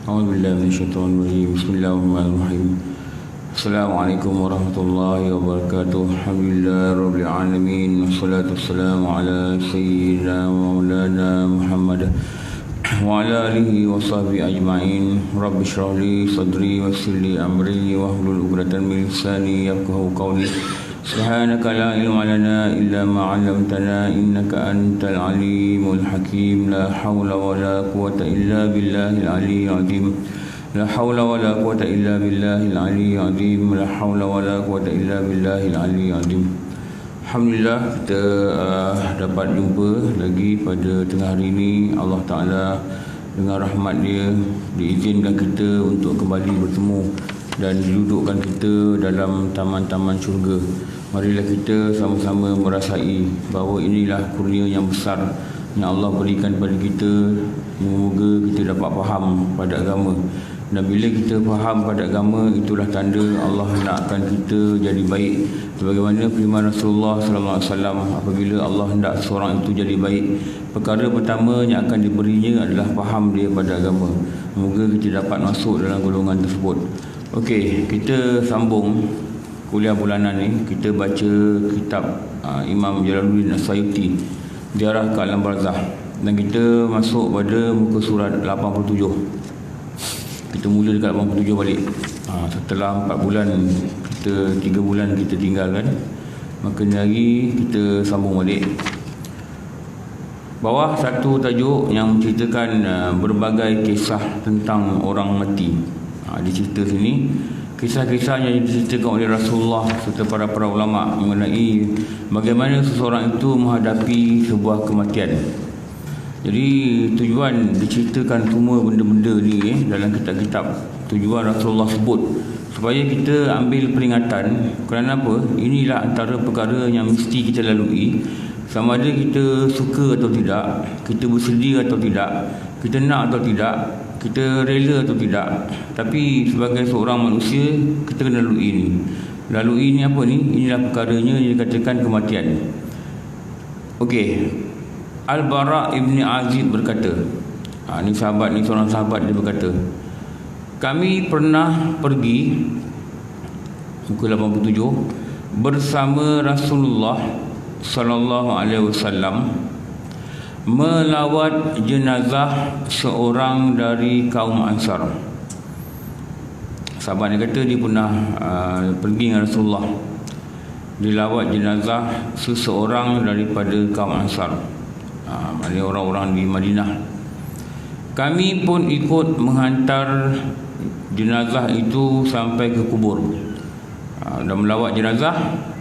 A'udzubillahi minasyaitonir rajim. Bismillahirrahmanirrahim. Assalamualaikum warahmatullahi wabarakatuh. Alhamdulillahirabbil alamin. Wassalatu wassalamu ala sayyidina wa maulana Muhammad wa ala alihi wa sahbihi ajma'in. Rabbi shrah li sadri wa yassir li amri wa hlul 'uqdatam min lisani yafqahu qawli. Subhanaka la ilma lana illa ma 'allamtana innaka antal alimul hakim. La haula wa la quwwata illa billahil aliyyil azim. La haula wa la quwwata illa billahil aliyyil azim. La haula wa la quwwata illa billahil aliyyil azim. Alhamdulillah kita dapat jumpa lagi pada tengah hari ini. Allah Ta'ala dengan rahmat dia diizinkan kita untuk kembali bertemu dan dudukkan kita dalam taman-taman syurga. Marilah kita sama-sama merasai bahawa inilah kurnia yang besar yang Allah berikan pada kita. Semoga kita dapat faham pada agama. Dan bila kita faham pada agama, itulah tanda Allah nakkan kita jadi baik. Sebagaimana firman Rasulullah sallallahu alaihi wasallam, apabila Allah hendak seorang itu jadi baik, perkara pertama yang akan diberinya adalah faham dia pada agama. Semoga kita dapat masuk dalam golongan tersebut. Okey, kita sambung kuliah bulanan ni. Kita baca kitab Imam Jalaluddin As-Sayuti, Ziarah ke Alam Barzakh, dan kita masuk pada muka surat 87. Kita mula dekat 87 balik. Setelah 4 bulan, 3 bulan kita tinggalkan, maka ni hari kita sambung balik. Bawah satu tajuk yang menceritakan berbagai kisah tentang orang mati. Di cerita sini kisah-kisah yang diceritakan oleh Rasulullah serta para ulama mengenai bagaimana seseorang itu menghadapi sebuah kematian. Jadi tujuan diceritakan semua benda-benda ni dalam kitab-kitab, tujuan Rasulullah sebut supaya kita ambil peringatan. Kerana apa? Inilah antara perkara yang mesti kita lalui. Sama ada kita suka atau tidak, kita bersedia atau tidak, kita nak atau tidak, kita rela atau tidak, tapi sebagai seorang manusia kita kena lalui ini. Lalui ini apa ni? Inilah perkaranya yang dikatakan kematian. Okey, Al-Bara' ibn Azib berkata, ni sahabat ni, seorang sahabat, dia berkata, kami pernah pergi, muka 87, bersama Rasulullah sallallahu alaihi wasallam melawat jenazah seorang dari kaum Ansar. Sahabat ni kata dia pernah pergi dengan Rasulullah, dilawat jenazah seseorang daripada kaum Ansar, maknanya orang-orang di Madinah. Kami pun ikut menghantar jenazah itu sampai ke kubur. Dan melawat jenazah,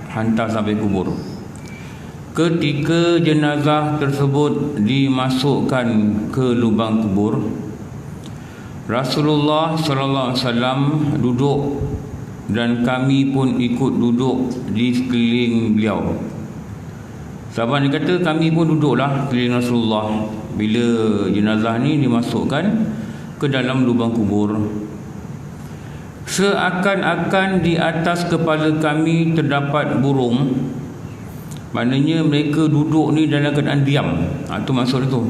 hantar sampai kubur. Ketika jenazah tersebut dimasukkan ke lubang kubur, Rasulullah sallallahu alaihi wasallam duduk dan kami pun ikut duduk di sekeliling beliau. Sahabat ni kata kami pun duduklah sekeliling Rasulullah bila jenazah ni dimasukkan ke dalam lubang kubur. Seakan-akan di atas kepala kami terdapat burung. Maknanya mereka duduk ni dalam keadaan diam. Itu maksud itu.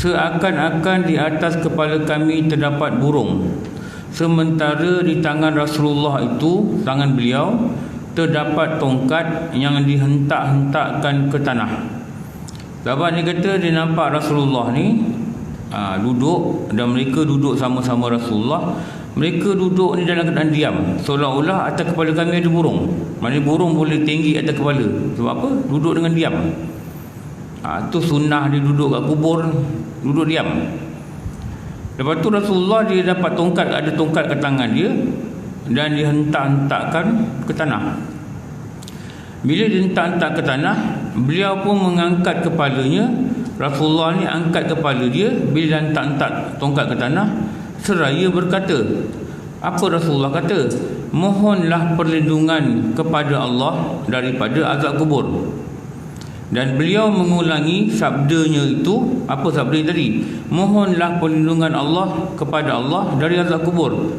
Seakan-akan di atas kepala kami terdapat burung, sementara di tangan Rasulullah itu, tangan beliau, terdapat tongkat yang dihentak-hentakkan ke tanah. Sahabat ni kata dia nampak Rasulullah ni duduk, dan mereka duduk sama-sama Rasulullah. Mereka duduk ni dalam keadaan diam, seolah-olah atas kepala kami ada burung. Maksudnya burung boleh tinggi atas kepala. Sebab apa? Duduk dengan diam. Itu sunnah dia duduk kat kubur, duduk diam. Lepas tu Rasulullah dia dapat tongkat, ada tongkat ke tangan dia, dan dia hentak-hentakkan ke tanah. Bila dia hentak-hentak ke tanah, beliau pun mengangkat kepalanya. Rasulullah ni angkat kepala dia bila dia hentak-hentak tongkat ke tanah, seraya berkata, apa Rasulullah kata? Mohonlah perlindungan kepada Allah daripada azab kubur. Dan beliau mengulangi sabdanya itu. Apa sabda tadi? Mohonlah perlindungan Allah kepada Allah dari azab kubur.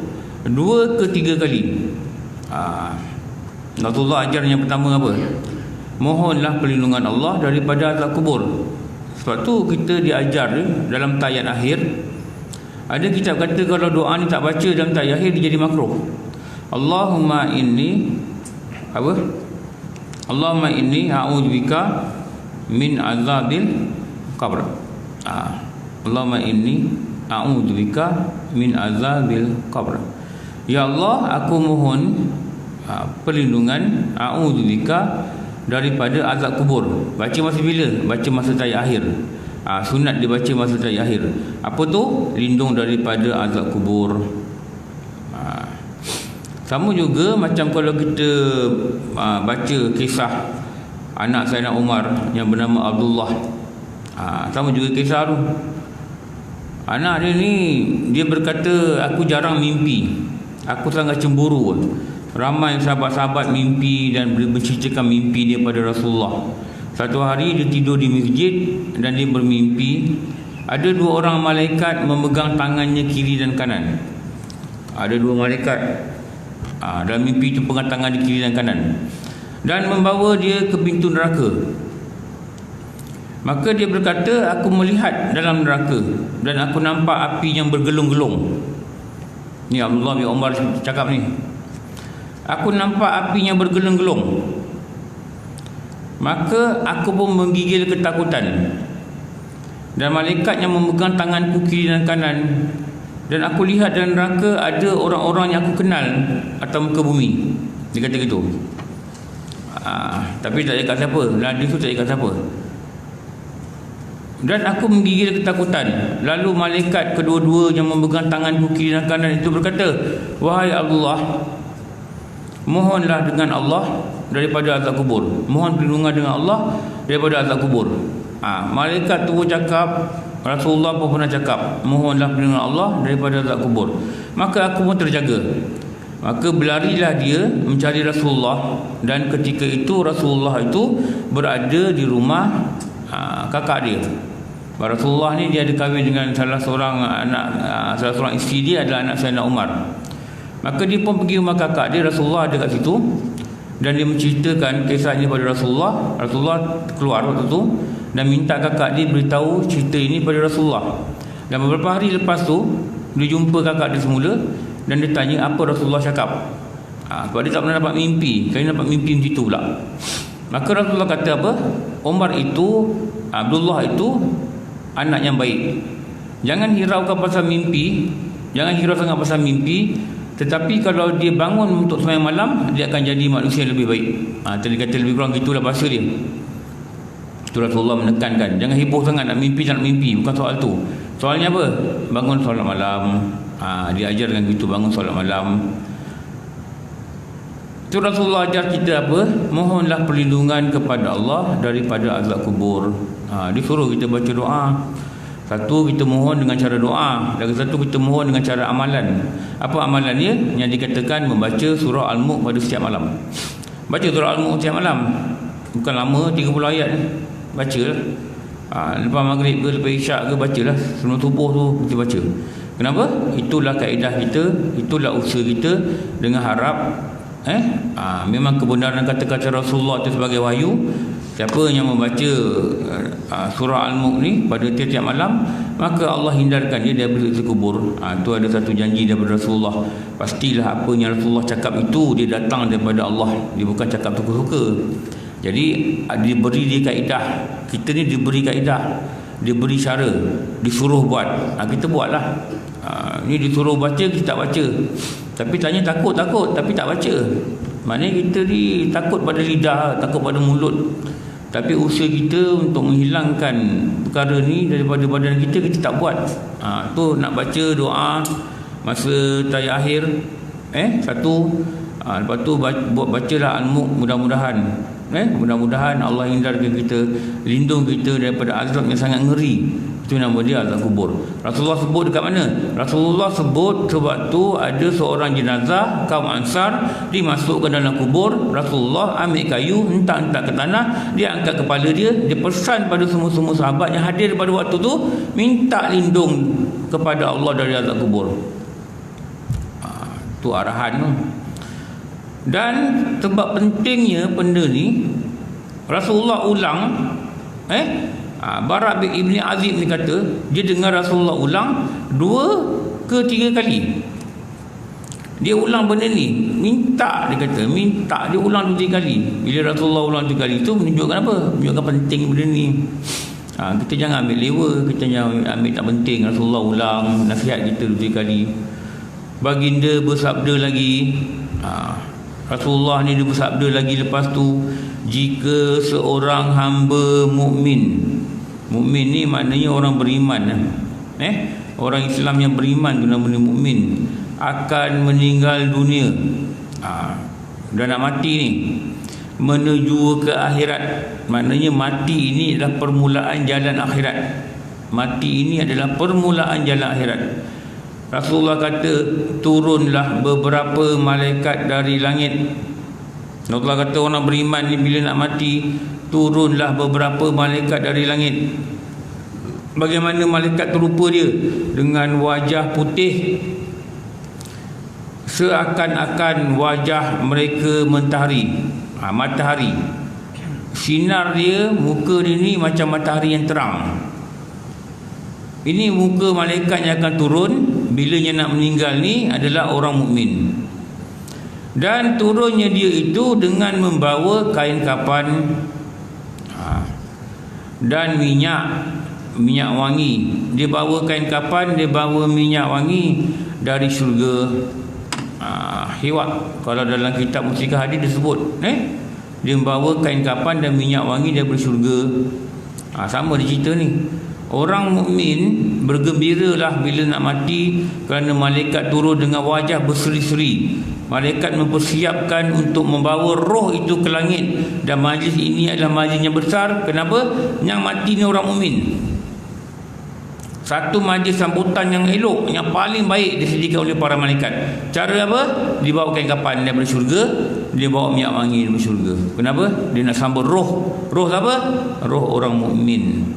2 ke 3 kali. Rasulullah ajar yang pertama apa? Mohonlah perlindungan Allah daripada azab kubur. Sebab tu kita diajar dalam tayat akhir, Ada kitab kata kalau doa ni tak baca dalam tayat akhir dia jadi makruh. Allahumma inni apa? Allahumma inni a'udzubika min azabil qabr. Allahumma inni a'udzubika min azabil qabr. Ya Allah, aku mohon perlindungan, a'udzubika, daripada azab kubur. Baca masa bila? Baca masa tayat akhir. Sunat dibaca masa tayat akhir. Apa tu? Lindung daripada azab kubur. Sama juga macam kalau kita baca kisah anak Sayyidina Umar yang bernama Abdullah. Sama juga kisah tu. Anak dia ni, dia berkata, aku jarang mimpi, aku sangat cemburu. Ramai sahabat-sahabat mimpi dan menceritakan mimpi dia pada Rasulullah. Satu hari dia tidur di masjid dan dia bermimpi ada dua orang malaikat memegang tangannya kiri dan kanan. Ada dua malaikat dalam mimpi itu pegang tangan di kiri dan kanan dan membawa dia ke pintu neraka. Maka dia berkata, aku melihat dalam neraka dan aku nampak api yang bergelung-gelung. Ni Abdullah bin Umar cakap ni. Aku nampak apinya bergelung-gelung. Maka aku pun menggigil ketakutan. Dan malaikat yang memegang tanganku kiri dan kanan. Dan aku lihat dalam neraka ada orang-orang yang aku kenal atas muka bumi. Dia kata gitu. Tapi tak cakap siapa. Hadis tu tak cakap siapa. Dan aku menggigil ketakutan. Lalu malaikat kedua-dua yang memegang tanganku kiri dan kanan itu berkata, wahai Abdullah, mohonlah dengan Allah daripada azab kubur. Mohon perlindungan dengan Allah daripada azab kubur. Malaikat tu pun cakap, Rasulullah pun pernah cakap, mohonlah perlindungan Allah daripada azab kubur. Maka aku pun terjaga. Maka berlarilah dia mencari Rasulullah. Dan ketika itu Rasulullah itu berada di rumah kakak dia. Rasulullah ni dia ada kahwin dengan salah seorang isteri dia adalah anak Sayyidina Umar. Maka dia pun pergi rumah kakak dia, Rasulullah ada kat situ, dan dia menceritakan kisah ini pada Rasulullah. Rasulullah keluar waktu tu dan minta kakak dia beritahu cerita ini pada Rasulullah. Dan beberapa hari lepas tu dia jumpa kakak dia semula dan dia tanya apa Rasulullah cakap. Sebab dia tak pernah dapat mimpi. Kali dapat mimpi macam tu pula. Maka Rasulullah kata apa? Umar itu, Abdullah itu anak yang baik. Jangan hiraukan pasal mimpi. Jangan hirau sangat pasal mimpi. Tetapi kalau dia bangun untuk sembahyang malam, dia akan jadi manusia yang lebih baik. Tadi kata lebih kurang gitulah bahasa dia. Itu Rasulullah menekankan, jangan heboh sangat nak mimpi, tak nak mimpi. Bukan soal tu. Soalnya apa? Bangun solat malam. Dia ajarkan gitu, bangun solat malam. Itu Rasulullah ajar kita apa? Mohonlah perlindungan kepada Allah daripada azab kubur. Dia suruh kita baca doa. Satu, kita mohon dengan cara doa. Lagi satu, kita mohon dengan cara amalan. Apa amalannya? Yang dikatakan membaca surah Al-Mulk pada setiap malam. Baca surah Al-Mulk setiap malam. Bukan lama, 30 ayat. Baca lah. Lepas maghrib ke, lepas isyak ke, bacalah. Sebelum subuh tu, kita baca. Kenapa? Itulah kaedah kita. Itulah usaha kita. Dengan harap memang kebenaran kata-kata Rasulullah itu sebagai wahyu. Siapa yang membaca surah Al-Mulk ni pada tiap-tiap malam, maka Allah hindarkan dia daripada siksa kubur. Itu ada satu janji daripada Rasulullah. Pastilah apa yang Rasulullah cakap itu dia datang daripada Allah. Dia bukan cakap suka-suka. Jadi diberi dia kaedah. Kita ni diberi kaedah, diberi cara, disuruh buat. Kita buatlah. Ni disuruh baca, kita tak baca. Tapi tanya takut tapi tak baca. Maknanya kita ni takut pada lidah, takut pada mulut. Tapi usaha kita untuk menghilangkan perkara ni daripada badan kita, kita tak buat. Tu nak baca doa masa tayat akhir. Satu. Lepas tu bacalah Al-Mulk, mudah-mudahan. Mudah-mudahan Allah hindarkan kita, lindung kita daripada azab yang sangat ngeri. Itu nama dia azab kubur. Rasulullah sebut dekat mana? Rasulullah sebut sebab tu ada seorang jenazah kaum Ansar dimasukkan dalam kubur. Rasulullah ambil kayu, hentak-hentak ke tanah, dia angkat kepala dia, dia pesan pada semua-semua sahabat yang hadir pada waktu tu, minta lindung kepada Allah dari azab kubur. Tu arahan tu. Dan sebab pentingnya benda ni, Rasulullah ulang Bara bin Ibni Azib ni kata dia dengar Rasulullah ulang 2 ke 3 kali. Dia ulang benda ni, minta, dia kata minta dia ulang 2-3 kali. Bila Rasulullah ulang 3 kali tu menunjukkan apa? Menunjukkan penting benda ni. Kita jangan ambil lewa, kita jangan ambil tak penting. Rasulullah ulang nasihat kita 2-3 kali. Baginda bersabda lagi, Rasulullah ni dia bersabda lagi lepas tu, jika seorang hamba mukmin, mukmin ni maknanya orang beriman, orang Islam yang beriman tu namanya mukmin, akan meninggal dunia dah nak mati ni, menuju ke akhirat. Maknanya mati ini adalah permulaan jalan akhirat. Mati ini adalah permulaan jalan akhirat. Rasulullah kata turunlah beberapa malaikat dari langit. Rasulullah kata orang beriman ni bila nak mati, turunlah beberapa malaikat dari langit. Bagaimana malaikat tu rupa dia? Dengan wajah putih seakan-akan wajah mereka matahari. Matahari, sinar dia, muka dia ni macam matahari yang terang. Ini muka malaikat yang akan turun bila dia nak meninggal ni adalah orang mukmin. Dan turunnya dia itu dengan membawa kain kapan dan minyak wangi. Dia bawa kain kapan, dia bawa minyak wangi dari syurga. Hiwat, kalau dalam kitab Mustikah Hadis disebut dia membawa kain kapan dan minyak wangi daripada syurga. Sama dia cerita ni. Orang mukmin bergembiralah bila nak mati kerana malaikat turun dengan wajah berseri-seri. Malaikat mempersiapkan untuk membawa roh itu ke langit. Dan majlis ini adalah majlis yang besar. Kenapa? Yang mati ni orang mukmin. Satu majlis sambutan yang elok, yang paling baik disediakan oleh para malaikat. Cara apa? Dibawa kain kapan daripada syurga, dia bawa minyak wangi daripada syurga. Kenapa? Dia nak sambut roh. Roh apa? Roh orang mukmin.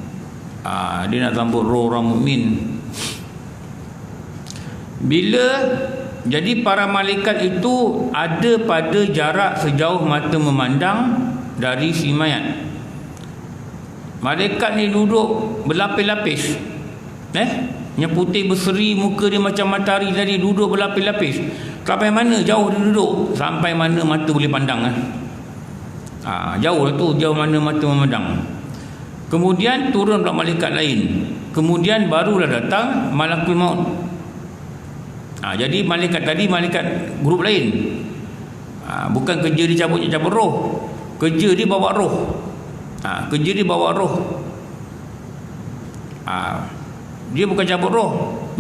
Dia nak sambut roh orang mukmin. Bila jadi para malaikat itu ada pada jarak sejauh mata memandang dari si mayat. Malaikat ni duduk berlapis-lapis. Yang putih berseri, muka dia macam matahari tadi, duduk berlapis-lapis. Sampai mana jauh dia duduk? Sampai mana mata boleh pandang. Jauh lah tu, jauh mana mata memandang. Kemudian turun pula malaikat lain. Kemudian barulah datang malakul maut. Jadi malaikat tadi malaikat grup lain. Bukan kerja dia cabut roh. Kerja dia bawa roh. Kerja dia bawa roh. Dia bukan cabut roh.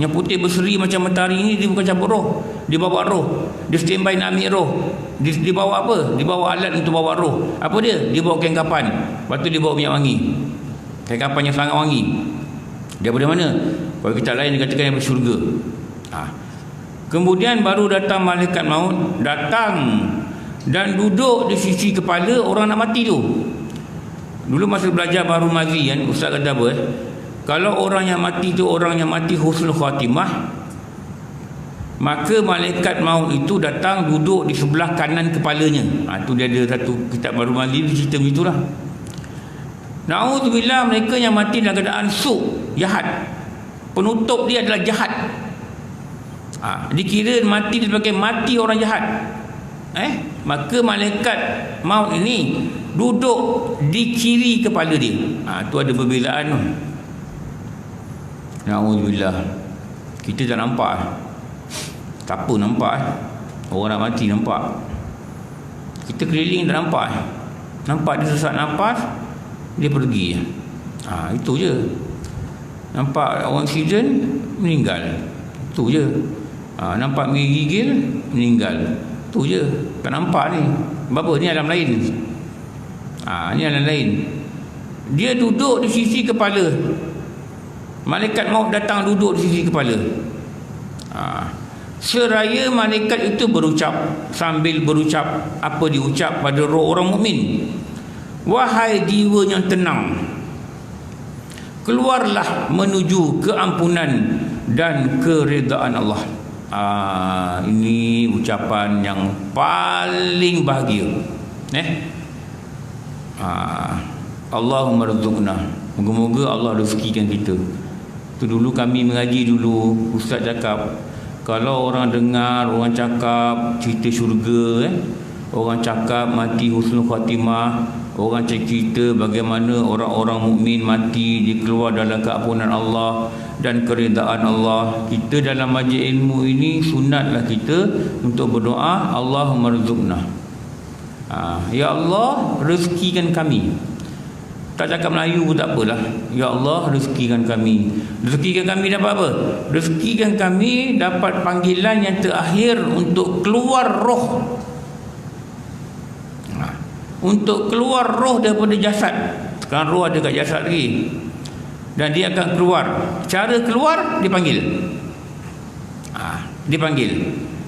Yang putih berseri macam matahari ini, dia bukan cabut roh. Dia bawa roh. Dia standby nak ambil roh. Dia bawa apa? Dia bawa alat untuk bawa roh. Apa dia? Dia bawa kain kapan. Lepas tu dia bawa minyak wangi. Kain kapan yang sangat wangi. Daripada mana? Kalau kita lain dia katakan daripada syurga. Kemudian baru datang malaikat maut. Datang dan duduk di sisi kepala orang nak mati tu. Dulu masa belajar baru mazi kan, ustaz kata apa? Kalau orang yang mati tu orang yang mati husnul khatimah, maka malaikat maut itu datang duduk di sebelah kanan kepalanya. Tu dia ada satu kitab baru mazi dia cerita begitulah. Na'udzubillah, mereka yang mati dalam keadaan jahat. Penutup dia adalah jahat. Dikira mati sebagai mati orang jahat. Maka malaikat maut ini duduk di kiri kepala dia. Tu ada perbezaan tu. Na'udzubillah. Kita tak nampak. Tak apa nampak. Orang nak mati nampak. Kita keliling tak nampak. Nampak dia sesak nafas, dia pergi. Itu je. Nampak orang aksiden, meninggal. Itu je. Nampak gigil, meninggal. Itu je. Tak nampak ni. Berapa? Ni alam lain. Ni alam lain. Dia duduk di sisi kepala. Malaikat maut datang duduk di sisi kepala. Seraya malaikat itu berucap, sambil berucap, apa diucap pada roh orang mukmin? Wahai jiwa yang tenang, keluarlah menuju keampunan dan keredaan Allah. Ini ucapan yang paling bahagia. Allahumma rzuqna Moga-moga Allah rezekikan kita. Tu dulu kami mengaji dulu, ustaz cakap, kalau orang dengar orang cakap cerita syurga, orang cakap mati husnul khatimah, orang cerita bagaimana orang-orang mukmin mati dia keluar dalam keampunan Allah dan keridaan Allah. Kita dalam majlis ilmu ini sunatlah kita untuk berdoa, Allahumma rzuqna. Ya Allah, rezekikan kami. Tak cakap Melayu pun tak apalah. Ya Allah, rezekikan kami. Rezekikan kami dapat apa? Rezekikan kami dapat panggilan yang terakhir untuk keluar roh. Untuk keluar roh daripada jasad. Sekarang roh ada kat jasad lagi. Dan dia akan keluar. Cara keluar, dipanggil. Dipanggil.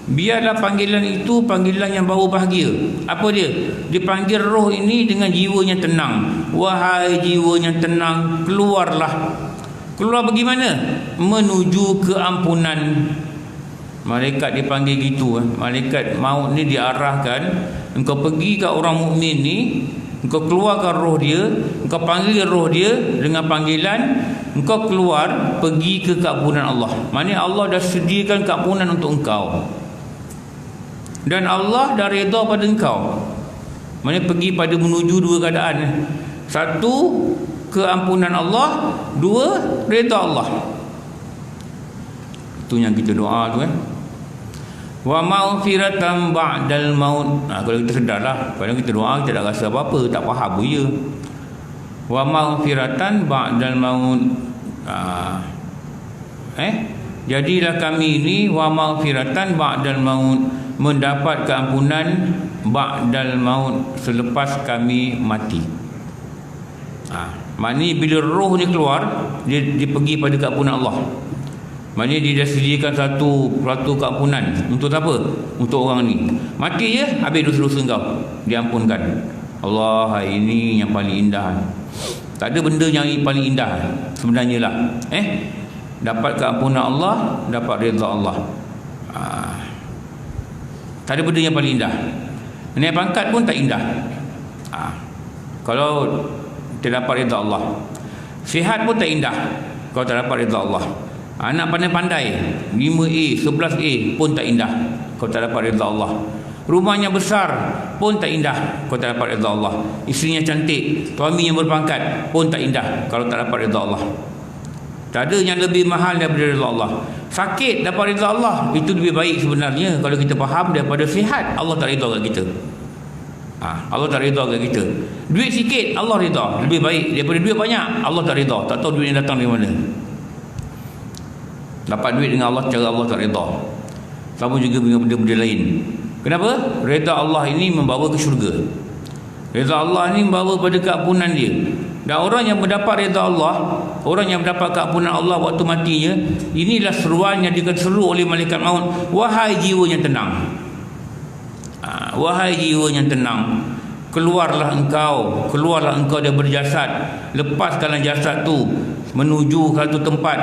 Biarlah panggilan itu panggilan yang bawa bahagia. Apa dia? Dipanggil roh ini dengan jiwanya tenang. Wahai jiwanya tenang, keluarlah. Keluar bagaimana? Menuju keampunan. Malaikat dipanggil gitu. Malaikat maut ni diarahkan, engkau pergi ke orang mukmin ni, engkau keluarkan roh dia, engkau panggil roh dia dengan panggilan, engkau keluar pergi ke keampunan Allah. Maknanya Allah dah sediakan keampunan untuk engkau. Dan Allah dah redha pada engkau. Maknanya pergi pada menuju dua keadaan. Satu, keampunan Allah. Dua, redha Allah. Itu yang kita doa tu wa maghfiratan ba'dal maut. Kalau kita sedarlah, kalau kita doa kita tak rasa apa-apa, tak faham pun ya. Wa maghfiratan ba'dal maut. Jadilah kami ini wa maghfiratan ba'dal maut, mendapat keampunan ba'dal maut, selepas kami mati. Maknanya bila roh ni keluar, dia pergi pada keampunan Allah. Maknanya dia dah sediakan satu keampunan. Untuk apa? Untuk orang ni. Mati je, habis dosa-dosa kau diampunkan. Allah, ini yang paling indah. Tak ada benda yang paling indah sebenarnya lah. Dapat keampunan Allah, dapat redha Allah. Tak ada benda yang paling indah. Naik pangkat pun tak indah. Kalau tak dapat redha Allah. Sihat pun tak indah kalau tak dapat redha Allah. Anak pandai-pandai 5A, 11A pun tak indah kalau tak dapat redha Allah. Rumahnya besar pun tak indah kalau tak dapat redha Allah. Isterinya cantik, suami yang berpangkat pun tak indah kalau tak dapat redha Allah. Tak ada yang lebih mahal daripada redha Allah. Sakit dapat redha Allah, itu lebih baik sebenarnya kalau kita faham, daripada sihat Allah tak redha kat kita. Allah tak redha kat kita. Duit sikit Allah redha, lebih baik daripada duit banyak Allah tak redha. Tak tahu duit yang datang dari mana. Dapat duit dengan Allah, cara Allah tak redha. Sama juga dengan benda-benda lain. Kenapa? Redha Allah ini membawa ke syurga. Redha Allah ini membawa pada keampunan dia. Dan orang yang mendapat redha Allah, orang yang mendapat keampunan Allah waktu matinya, inilah seruan yang diseru oleh malaikat maut. Wahai jiwa yang tenang, wahai jiwa yang tenang, keluarlah engkau daripada jasad. Lepaskanlah jasad tu menuju ke satu tempat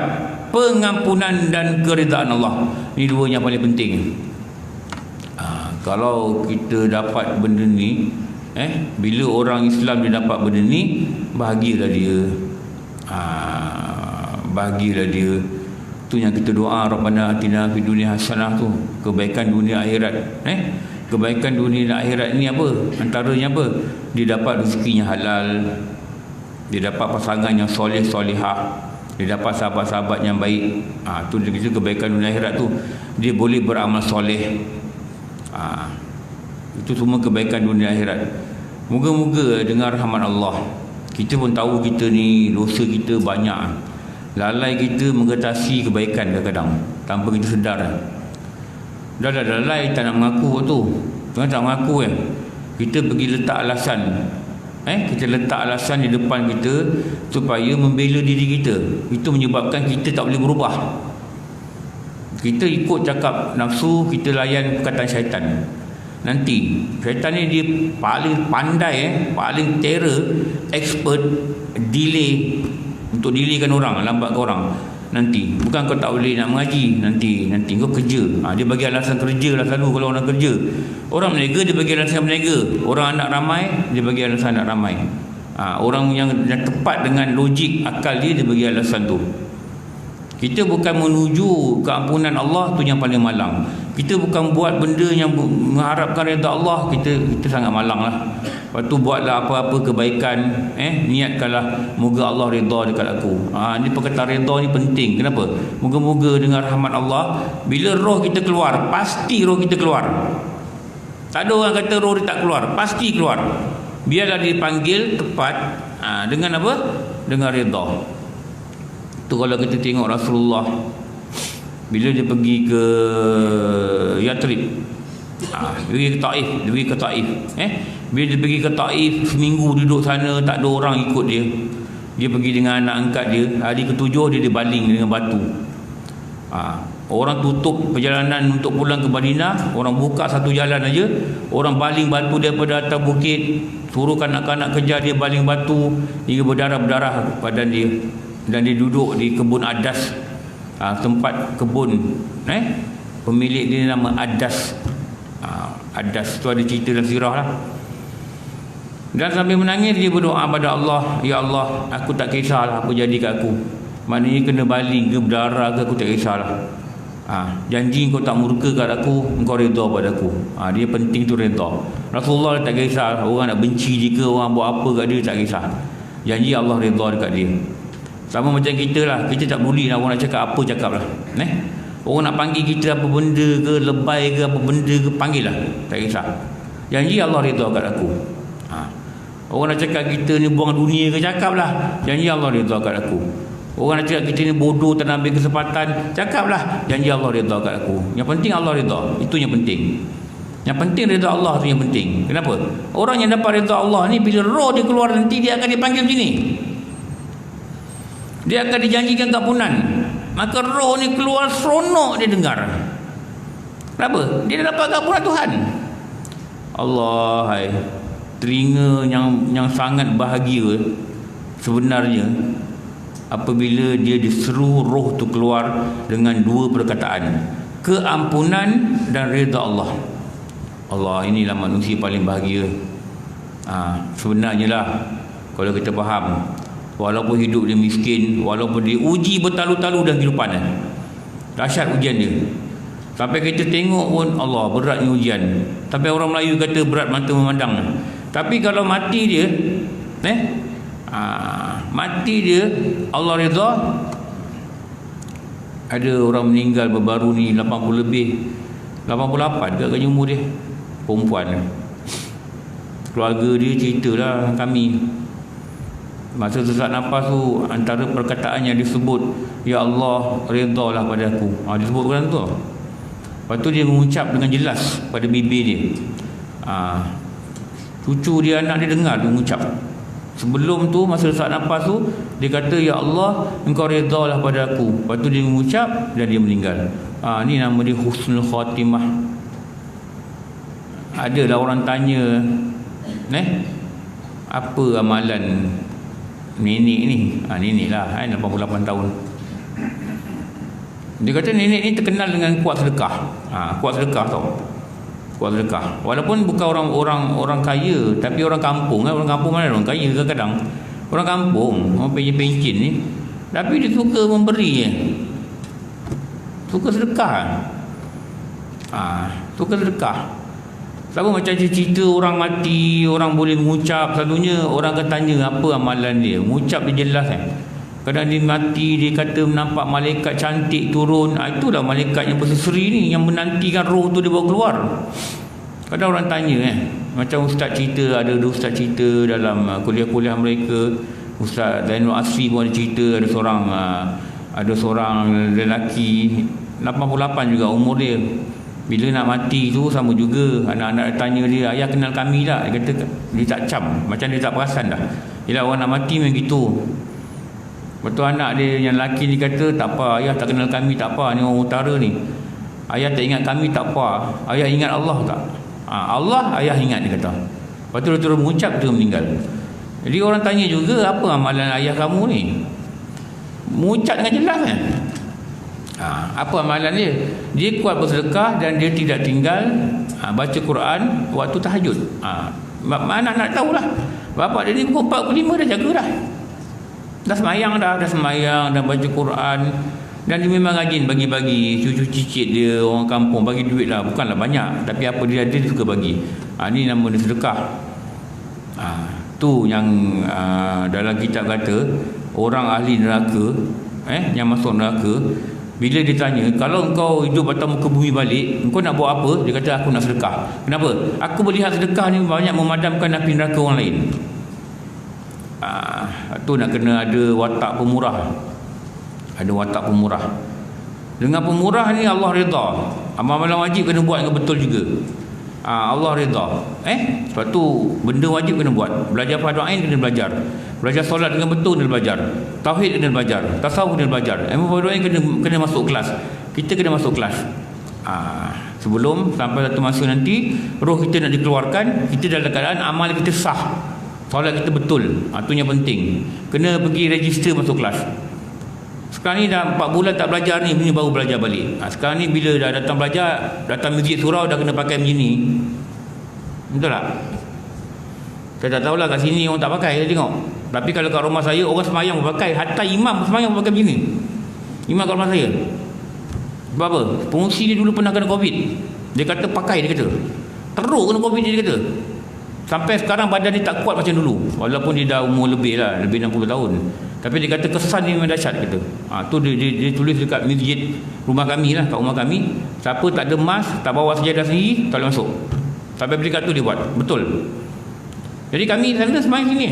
pengampunan dan keridaan Allah. Ini dua yang paling penting. Kalau kita dapat benda ni, bila orang Islam dia dapat benda ni, bahagialah dia. Bahagialah dia. Tu yang kita doa, Rabbana atina fid dunya hasanah tu, kebaikan dunia akhirat. Kebaikan dunia dan akhirat ni apa? Antaranya apa? Dia dapat rezekinya halal, dia dapat pasangan yang soleh solehah, dia dapat sahabat-sahabat yang baik. Tu dia kata kebaikan dunia akhirat tu, dia boleh beramal soleh. Itu semua kebaikan dunia akhirat. Moga-moga dengar rahmat Allah. Kita pun tahu kita ni dosa kita banyak. Lalai kita mengatasi kebaikan kadang-kadang tanpa kita sedar. Dah lalai tak nak mengaku tu. Jangan tak mengaku kita pergi letak alasan. Kita letak alasan di depan kita supaya membela diri kita. Itu menyebabkan kita tak boleh berubah. Kita ikut cakap nafsu, kita layan perkataan syaitan. Nanti syaitan ni dia paling pandai, paling terror, expert delay, untuk delaykan orang, lambatkan orang. Nanti bukan kau tak boleh nak mengaji, nanti kau kerja. Dia bagi alasan kerja lah selalu. Kalau orang kerja, orang berniaga dia bagi alasan berniaga. Orang anak ramai, dia bagi alasan anak ramai. Orang yang tepat dengan logik akal dia bagi alasan tu. Kita bukan menuju keampunan Allah, tu yang paling malang. Kita bukan buat benda yang mengharapkan redha Allah, kita sangat malang lah. Lepas tu buatlah apa-apa kebaikan, niatkanlah moga Allah redha dekat aku. Ni perkataan redha ni penting. Kenapa? Moga-moga dengan rahmat Allah, bila roh kita keluar, pasti roh kita keluar. Tak ada orang kata roh dia tak keluar, pasti keluar. Biarlah dipanggil tepat dengan apa? Dengan redha. Tu kalau kita tengok Rasulullah bila dia pergi ke Yathrib, pergi ke Taif, bila dia pergi ke Taif, seminggu duduk sana, tak ada orang ikut dia. Dia pergi dengan anak angkat dia. Hari ke-7 dia dibaling dengan batu. Orang tutup perjalanan untuk pulang ke Madinah, orang buka satu jalan aja, orang baling batu daripada atas bukit, suruh kanak-kanak kejar dia baling batu hingga berdarah-berdarah badan dia. Dan dia duduk di kebun Adas, tempat kebun, pemilik dia nama Adas. Adas tu ada cerita dalam sirah lah. Dan sambil menangis dia berdoa pada Allah, ya Allah, aku tak kisahlah apa jadi kat aku, maknanya kena baling ke berdarah ke, aku tak kisahlah. Janji kau tak murka kat aku, engkau redha pada aku. Dia penting tu redha. Rasulullah tak kisah orang nak benci dia ke, orang buat apa kat dia, tak kisah. Janji Allah redha dekat dia. Sama macam kita lah, kita tak peduli lah orang nak cakap apa, cakap lah. Orang nak panggil kita apa benda ke, lebay ke, apa benda ke, panggil lah, tak kisah. Janji Allah redha kat aku. Orang nak cakap kita ni buang dunia ke, cakap lah, janji Allah redha kat aku. Orang nak cakap kita ni bodoh, tak ambil kesempatan, cakap lah, janji Allah redha kat aku. Yang penting Allah redha, itu yang penting. Yang penting redha Allah tu yang penting. Kenapa? Orang yang dapat redha Allah ni, bila roh dia keluar nanti, dia akan dipanggil macam ni. Dia akan dijanjikan keampunan. Maka roh ni keluar seronok dia dengar. Kenapa? Dia dah dapat keampunan Tuhan. Allah, telinga yang sangat bahagia sebenarnya apabila dia diseru roh tu keluar dengan dua perkataan, keampunan dan redha Allah. Allah, inilah manusia paling bahagia. Sebenarnya lah, kalau kita faham, walaupun hidup dia miskin, walaupun dia uji bertalu-talu dalam kehidupan, dahsyat ujian dia, sampai kita tengok pun Allah beratnya ujian. Tapi orang Melayu kata berat mata memandang. Tapi kalau mati dia, mati dia Allah redha. Ada orang meninggal baru ni 80 lebih, 88 ke agaknya umur dia, perempuan. Keluarga dia ceritalah kami, masa sesak nafas tu, antara perkataan yang disebut, ya Allah redhalah pada aku. Disebut orang tu. Lepas tu dia mengucap dengan jelas pada bibir dia. Cucu dia, anak dia dengar dia mengucap. Sebelum tu, masa sesak nafas tu, dia kata, ya Allah, engkau redhalah pada aku. Lepas tu dia mengucap dan dia meninggal. Ni nama dia husnul khatimah. Adalah orang tanya, apa amalan nenek ni? Nenek lah, 88 tahun. Dia kata nenek ni terkenal dengan kuat sedekah. Kuat sedekah tau. Kuat sedekah. Walaupun bukan orang kaya, tapi orang kampung. Orang kampung mana orang kaya kadang-kadang. Orang kampung, orang pencin-pencin ni, tapi dia suka memberi. Suka sedekah. Suka sedekah. Sama macam cerita orang mati, orang boleh mengucap. Selalunya orang akan tanya apa amalan dia. Mengucap dia jelas Kadang dia mati, dia kata nampak malaikat cantik turun. Itulah malaikat yang berseri ni, yang menantikan roh tu dia bawa keluar. Kadang orang tanya macam ustaz cerita, ada dua ustaz cerita dalam kuliah-kuliah mereka. Ustaz Zainul Asri pun ada cerita, ada seorang lelaki 88 juga umur dia. Bila nak mati tu sama juga, anak-anak tanya dia, ayah kenal kami tak? Dia kata dia tak cam, macam dia tak perasan dah. Yelah, orang nak mati memang gitu. Betul, anak dia yang lelaki ni kata, tak apa, ayah tak kenal kami, tak apa, ni orang utara ni. Ayah tak ingat kami, tak apa. Ayah ingat Allah tak? Allah ayah ingat, dia kata. Lepas tu dia terus mengucap, dia meninggal. Jadi orang tanya juga, apa amalan ayah kamu ni? Mengucap dengan jelas apa amalan dia? Dia kuat bersedekah dan dia tidak tinggal baca Quran waktu tahajud. Mana nak tahulah. Bapak dia ni pukul 4, 5 dah jaga dah. Dah semayang dah baca Quran. Dan dia memang rajin bagi-bagi cucu cicit dia, orang kampung, bagi duit lah. Bukanlah banyak, tapi apa dia ada dia suka bagi. Ni nama dia sedekah. Tu yang dalam kitab kata orang ahli neraka, yang masuk neraka, bila ditanya, kalau engkau hidup atas muka bumi balik, engkau nak buat apa? Dia kata, aku nak sedekah. Kenapa? Aku melihat sedekah ni banyak memadamkan api neraka orang lain. Tu nak kena ada watak pemurah. Ada watak pemurah. Dengan pemurah ni Allah redha. Amalan wajib kena buat dengan betul juga. Allah redha. Sebab tu benda wajib kena buat. Belajar fardu ain kena belajar. Belajar solat dengan betul kena belajar. Tauhid kena belajar. Tasawuf kena belajar. Fardu ain kena masuk kelas. Kita kena masuk kelas. Sebelum sampai satu masa nanti roh kita nak dikeluarkan, kita dalam keadaan amal kita sah. Solat kita betul. Tu yang penting. Kena pergi register masuk kelas. Sekarang ni dah 4 bulan tak belajar ni baru belajar balik. Sekarang ni bila dah datang belajar, datang masjid surau dah kena pakai macam ni. Betul tak? Saya tak tahulah kat sini orang tak pakai, saya tengok. Tapi kalau kat rumah saya orang semayang pun pakai. Hatta imam semayang pun pakai macam ni. Imam kat rumah saya. Sebab apa? Pengusi dia dulu pernah kena COVID. Dia kata pakai, dia kata. Teruk kena COVID dia kata. Sampai sekarang badan dia tak kuat macam dulu. Walaupun dia dah umur lebih lah, lebih 60 tahun. Tapi dia kata kesan dia memang dahsyat kata. Tu dia tulis dekat masjid rumah kami lah, kat rumah kami. Siapa tak ada mask, tak bawa sejadah sendiri, tak boleh masuk. Sampai berikat tu dia buat. Betul. Jadi kami sana semayang sini.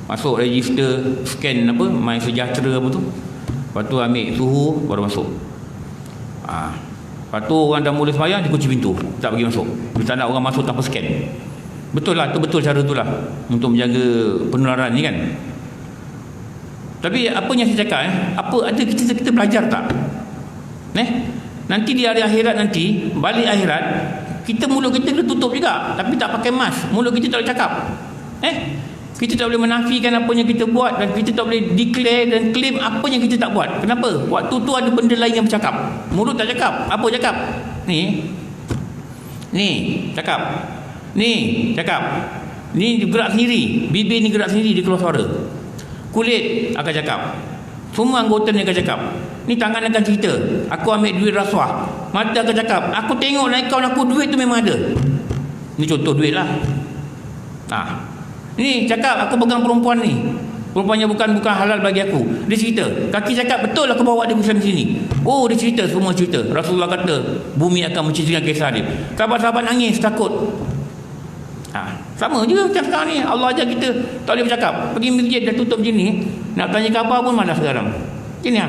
Masuk register, scan apa, My Sejahtera apa tu. Lepas tu ambil suhu, baru masuk. Lepas tu orang dah mula semayang, dia kunci pintu, tak bagi masuk. Dia tak nak orang masuk tanpa scan. Betul lah, tu betul cara tu lah untuk menjaga penularan ni kan. Tapi apa yang saya cakap apa ada kita belajar tak? Nanti di hari akhirat nanti, balik akhirat, kita mulut kita kena tutup juga, tapi tak pakai mask. Mulut kita tak boleh cakap. Kita tak boleh menafikan apa yang kita buat, dan kita tak boleh declare dan claim apa yang kita tak buat. Kenapa? Waktu tu ada benda lain yang bercakap. Mulut tak cakap. Apa cakap? Ni cakap. Ni cakap. Ni gerak sendiri. Bibir ni gerak sendiri, dia keluar suara. Kulit akan cakap. Semua anggota ni akan cakap. Ni tangan akan cerita, aku ambil duit rasuah. Mata akan cakap, aku tengok akaun aku duit tu memang ada. Ni contoh duit lah. Ni cakap, aku pegang perempuan ni, perempuannya bukan halal bagi aku. Dia cerita. Kaki cakap, betul aku bawa dia bersama sini. Oh, dia cerita, semua cerita. Rasulullah kata bumi akan menceritakan kisah dia. Sahabat-sahabat nangis, takut. Sama juga macam sekarang ni. Allah ajar kita tak boleh bercakap. Pergi masjid dah tutup macam ni, nak tanya khabar pun malas sekarang. Gini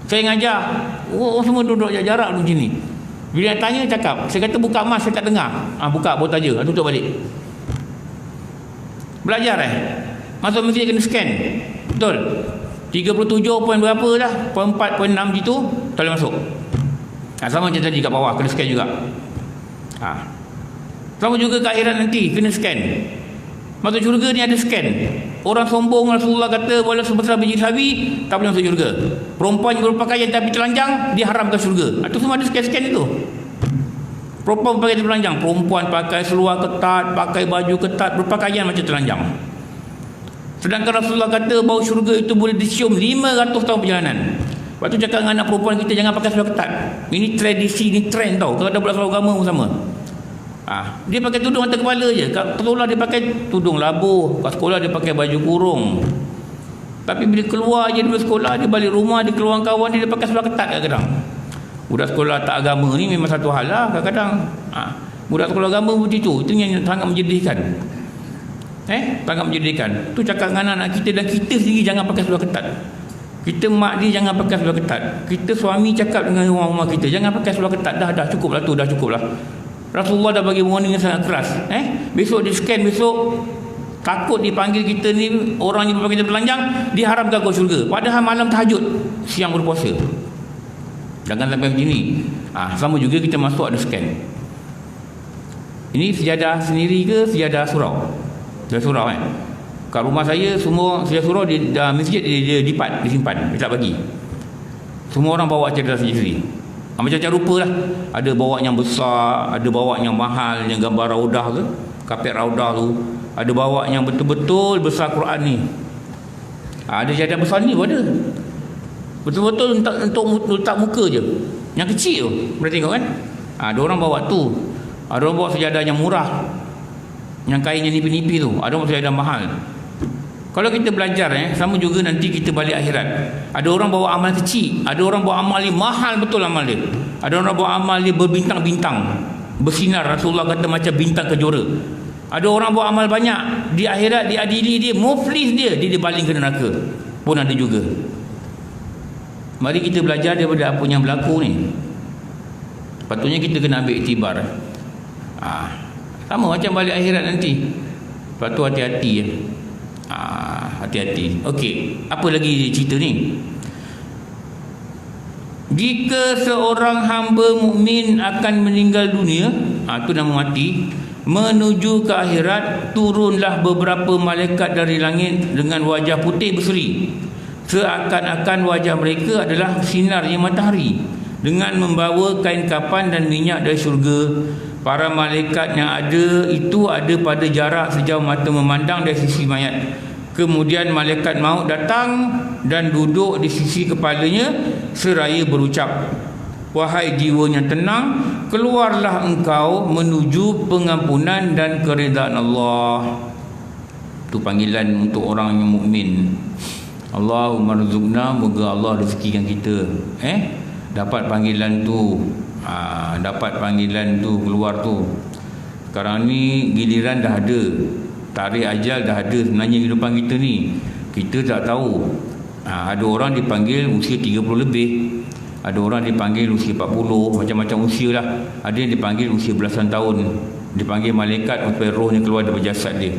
saya ngajar, orang semua duduk jarak macam ni. Bila nak tanya cakap, saya kata buka mask, saya tak dengar. Buka baru taja, tutup balik. Belajar masuk masjid kena scan. Betul. 37 poin berapa dah, poin 4, poin 6 gitu, tak boleh masuk. Sama macam tadi kat bawah, kena scan juga. Sama juga kat akhirat nanti, kena scan. Masuk syurga ni ada scan. Orang sombong, Rasulullah kata walau sebesar biji sawi tak boleh masuk syurga. Perempuan yang berpakaian tapi telanjang diharamkan syurga. Itu semua ada scan-scan itu. Perempuan berpakaian telanjang, perempuan pakai seluar ketat, pakai baju ketat, berpakaian macam telanjang. Sedangkan Rasulullah kata bau syurga itu boleh dicium 500 tahun perjalanan. Lepas tu cakap dengan anak perempuan kita, jangan pakai seluar ketat. Ini tradisi, ini trend tau. Kalau ada buat seluar agama pun sama. Dia pakai tudung atas kepala je. Kat sekolah dia pakai tudung labuh, kat sekolah dia pakai baju kurung. Tapi bila keluar je dari sekolah, dia balik rumah, dia keluar kawan dia pakai seluar ketat kadang-kadang. Budak sekolah tak agama ni memang satu hal lah kadang-kadang. Budak sekolah agama begitu. Itu yang sangat menjadikan. Sangat menjadikan. Tu cakap dengan anak kita, dan kita sendiri jangan pakai seluar ketat. Kita mak dia jangan pakai seluar ketat. Kita suami cakap dengan orang rumah kita, jangan pakai seluar ketat. Dah cukuplah tu, dah cukuplah. Rasulullah dah bagi warning yang sangat keras. Besok di scan, besok takut dipanggil kita ni orang yang berpakaian telanjang diharamkan ke syurga. Padahal malam tahajud, siang berpuasa. Jangan sampai macam ni. Sama juga kita masuk ada scan. Ini sejadah sendiri ke sejadah surau? Sejadah surau kat rumah saya semua sejadah surau di masjid dia disimpan, dia tak bagi. Semua orang bawa sejadah sendiri. Macam-macam rupa lah. Ada bawa yang besar, ada bawa yang mahal, yang gambar raudah tu, kapet raudah tu. Ada bawa yang betul-betul besar Quran ni. Ada jadah besar ni pun ada. Betul-betul untuk letak muka je. Yang kecil tu, boleh tengok kan? Ada orang bawa tu. Ada orang bawa sejadah yang murah, yang kainnya nipi-nipi tu. Ada orang bawa sejadah mahal. Kalau kita belajar sama juga nanti kita balik akhirat. Ada orang bawa amal kecil, ada orang bawa amal dia mahal betul amal dia. Ada orang bawa amal dia berbintang-bintang, bersinar, Rasulullah kata macam bintang kejora. Ada orang bawa amal banyak, di akhirat diadili dia, muflis dia dibaling ke neraka. Pun ada juga. Mari kita belajar daripada apa yang berlaku ni. Patutnya kita kena ambil iktibar. Sama macam balik akhirat nanti. Lepas tu hati-hati ya. Hati-hati. Okey, apa lagi cerita ni? Jika seorang hamba mukmin akan meninggal dunia, itu nama mati, menuju ke akhirat, turunlah beberapa malaikat dari langit dengan wajah putih berseri, seakan-akan wajah mereka adalah sinarnya matahari, dengan membawa kain kafan dan minyak dari syurga. Para malaikat yang ada itu ada pada jarak sejauh mata memandang dari sisi mayat. Kemudian malaikat maut datang dan duduk di sisi kepalanya seraya berucap, "Wahai jiwa yang tenang, keluarlah engkau menuju pengampunan dan keredaan Allah." Itu panggilan untuk orang yang mukmin. Allahumma rzuqna, moga Allah rezekikan kita dapat panggilan tu. Dapat panggilan tu keluar tu. Sekarang ni giliran dah ada, tarikh ajal dah ada sebenarnya kehidupan kita ni. Kita tak tahu. Ada orang dipanggil usia 30 lebih, ada orang dipanggil usia 40, macam-macam usia lah. Ada yang dipanggil usia belasan tahun, dipanggil malaikat supaya rohnya keluar daripada jasad dia.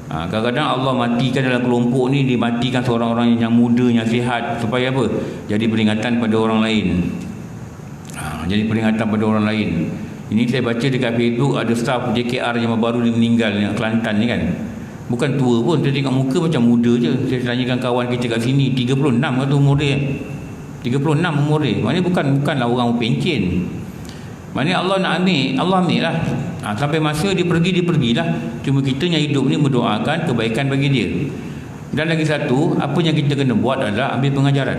Kadang-kadang Allah matikan dalam kelompok ni, dimatikan seorang-orang yang muda, yang sihat, supaya apa? Jadi peringatan pada orang lain. Jadi peringatan pada orang lain. Ini saya baca dekat Facebook, ada staf JKR yang baru dia meninggal, yang Kelantan ni kan. Bukan tua pun, saya tengok muka macam muda je. Saya tanyakan kawan kita kat sini, 36 kata umur dia. 36 umur dia. Maknanya bukanlah orang pencen. Maknanya Allah nak ambil, Allah ambil lah. Sampai masa dia pergilah. Cuma kita yang hidup ni mendoakan kebaikan bagi dia. Dan lagi satu, apa yang kita kena buat adalah ambil pengajaran.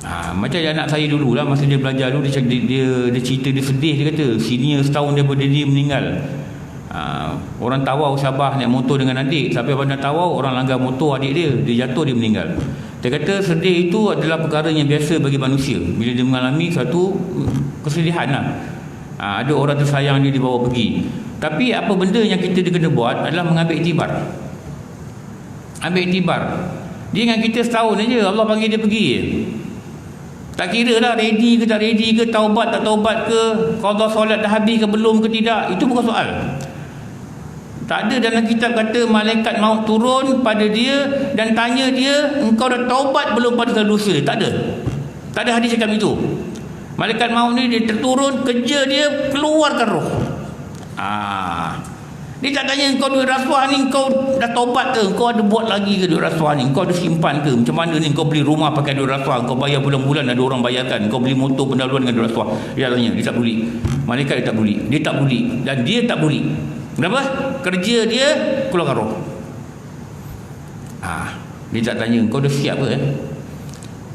Macam anak saya dulu lah, masa dia belajar dulu, dia cerita, dia sedih. Dia kata senior setahun daripada dia meninggal. Orang Tawau Sabah naik motor dengan adik, sampai Bandar Tawau orang langgar motor adik dia jatuh, dia meninggal. Dia kata sedih itu adalah perkara yang biasa bagi manusia bila dia mengalami satu kesedihan lah. Ada orang tersayang dia dibawa pergi. Tapi apa benda yang kita kena buat adalah mengambil iktibar. Ambil iktibar. Dia dengan kita setahun aja, Allah panggil dia pergi. Tak kira lah ready ke tak ready ke, taubat tak taubat ke, qada solat dah habis ke belum ke tidak, itu bukan soal. Tak ada dalam kitab kata malaikat maut turun pada dia dan tanya dia, engkau dah taubat belum pada dosa. Tak ada. Tak ada hadis cakap itu. Malaikat maut ni dia terturun, kerja dia keluarkan roh. Dia tak tanya engkau duit rasuah ni, engkau dah taubat ke, engkau ada buat lagi ke duit rasuah ni, engkau ada simpan ke, macam mana ni, engkau beli rumah pakai duit rasuah, engkau bayar bulan-bulan ada orang bayarkan, engkau beli motor pendahuluan dengan duit rasuah. Dia tanya, dia tak peduli. Malaikat dia tak peduli. Dia tak peduli dan dia tak peduli. Kenapa? Kerja dia keluarkan roh. Dia tak tanya engkau dah siap ke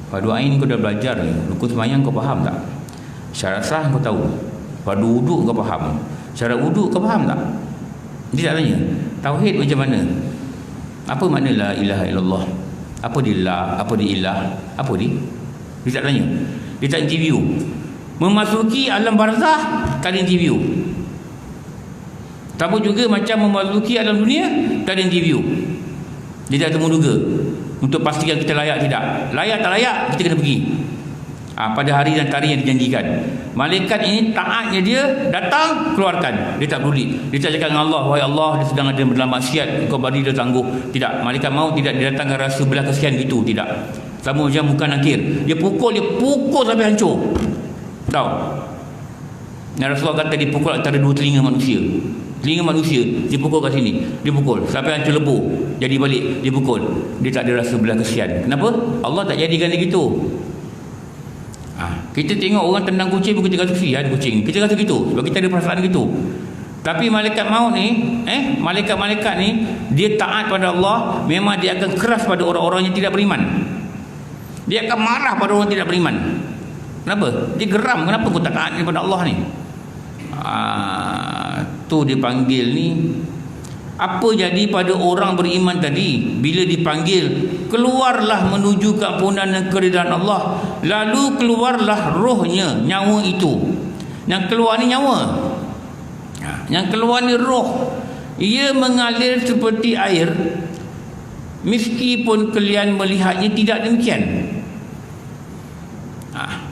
Fardu ain kau dah belajar ni, rukun sembahyang kau faham tak? Syarat sah kau tahu. Fardu wuduk kau faham. Syarat wuduk kau faham tak? Dia tak tanya tauhid macam mana, apa makna la ilaha illallah, apa dia la, apa dia ilah, apa dia tak tanya. Dia tak interview. Memasuki alam barzah tak ada interview. Sama juga macam memasuki alam dunia tak ada interview. Dia tak temu duga untuk pastikan kita layak tidak. Layak tak layak kita kena pergi pada hari dan tarikh yang dijanjikan. Malaikat ini taatnya dia datang, keluarkan. Dia tak peduli. Dia tak cakap dengan Allah, wahai Allah, dia sedang ada dalam maksiat, kau bagi dia tangguh. Tidak. Malaikat maut tidak didatangkan rasa belah kesian gitu. Tidak. Sama macam bukan nakir. Dia pukul sampai hancur. Tahu? Yang Rasulullah kata dipukul antara dua telinga manusia. Telinga manusia dipukul kat sini, dipukul sampai hancur lebur, jadi balik dipukul. Dia tak ada rasa belah kesian. Kenapa? Allah tak jadikan dia gitu. Kita tengok orang tendang kucing pun kita rasa kesian kucing. Kita rasa gitu sebab kita ada perasaan gitu. Tapi malaikat maut ni, malaikat-malaikat ni dia taat pada Allah, memang dia akan keras pada orang-orang yang tidak beriman. Dia akan marah pada orang yang tidak beriman. Kenapa? Dia geram, kenapa kau tak taat kepada Allah ni? Tu dipanggil ni. Apa jadi pada orang beriman tadi? Bila dipanggil, keluarlah menuju keampunan dan keridaan Allah. Lalu keluarlah rohnya, nyawa itu. Yang keluar ni nyawa. Yang keluar ni roh. Ia mengalir seperti air, meskipun kalian melihatnya tidak demikian.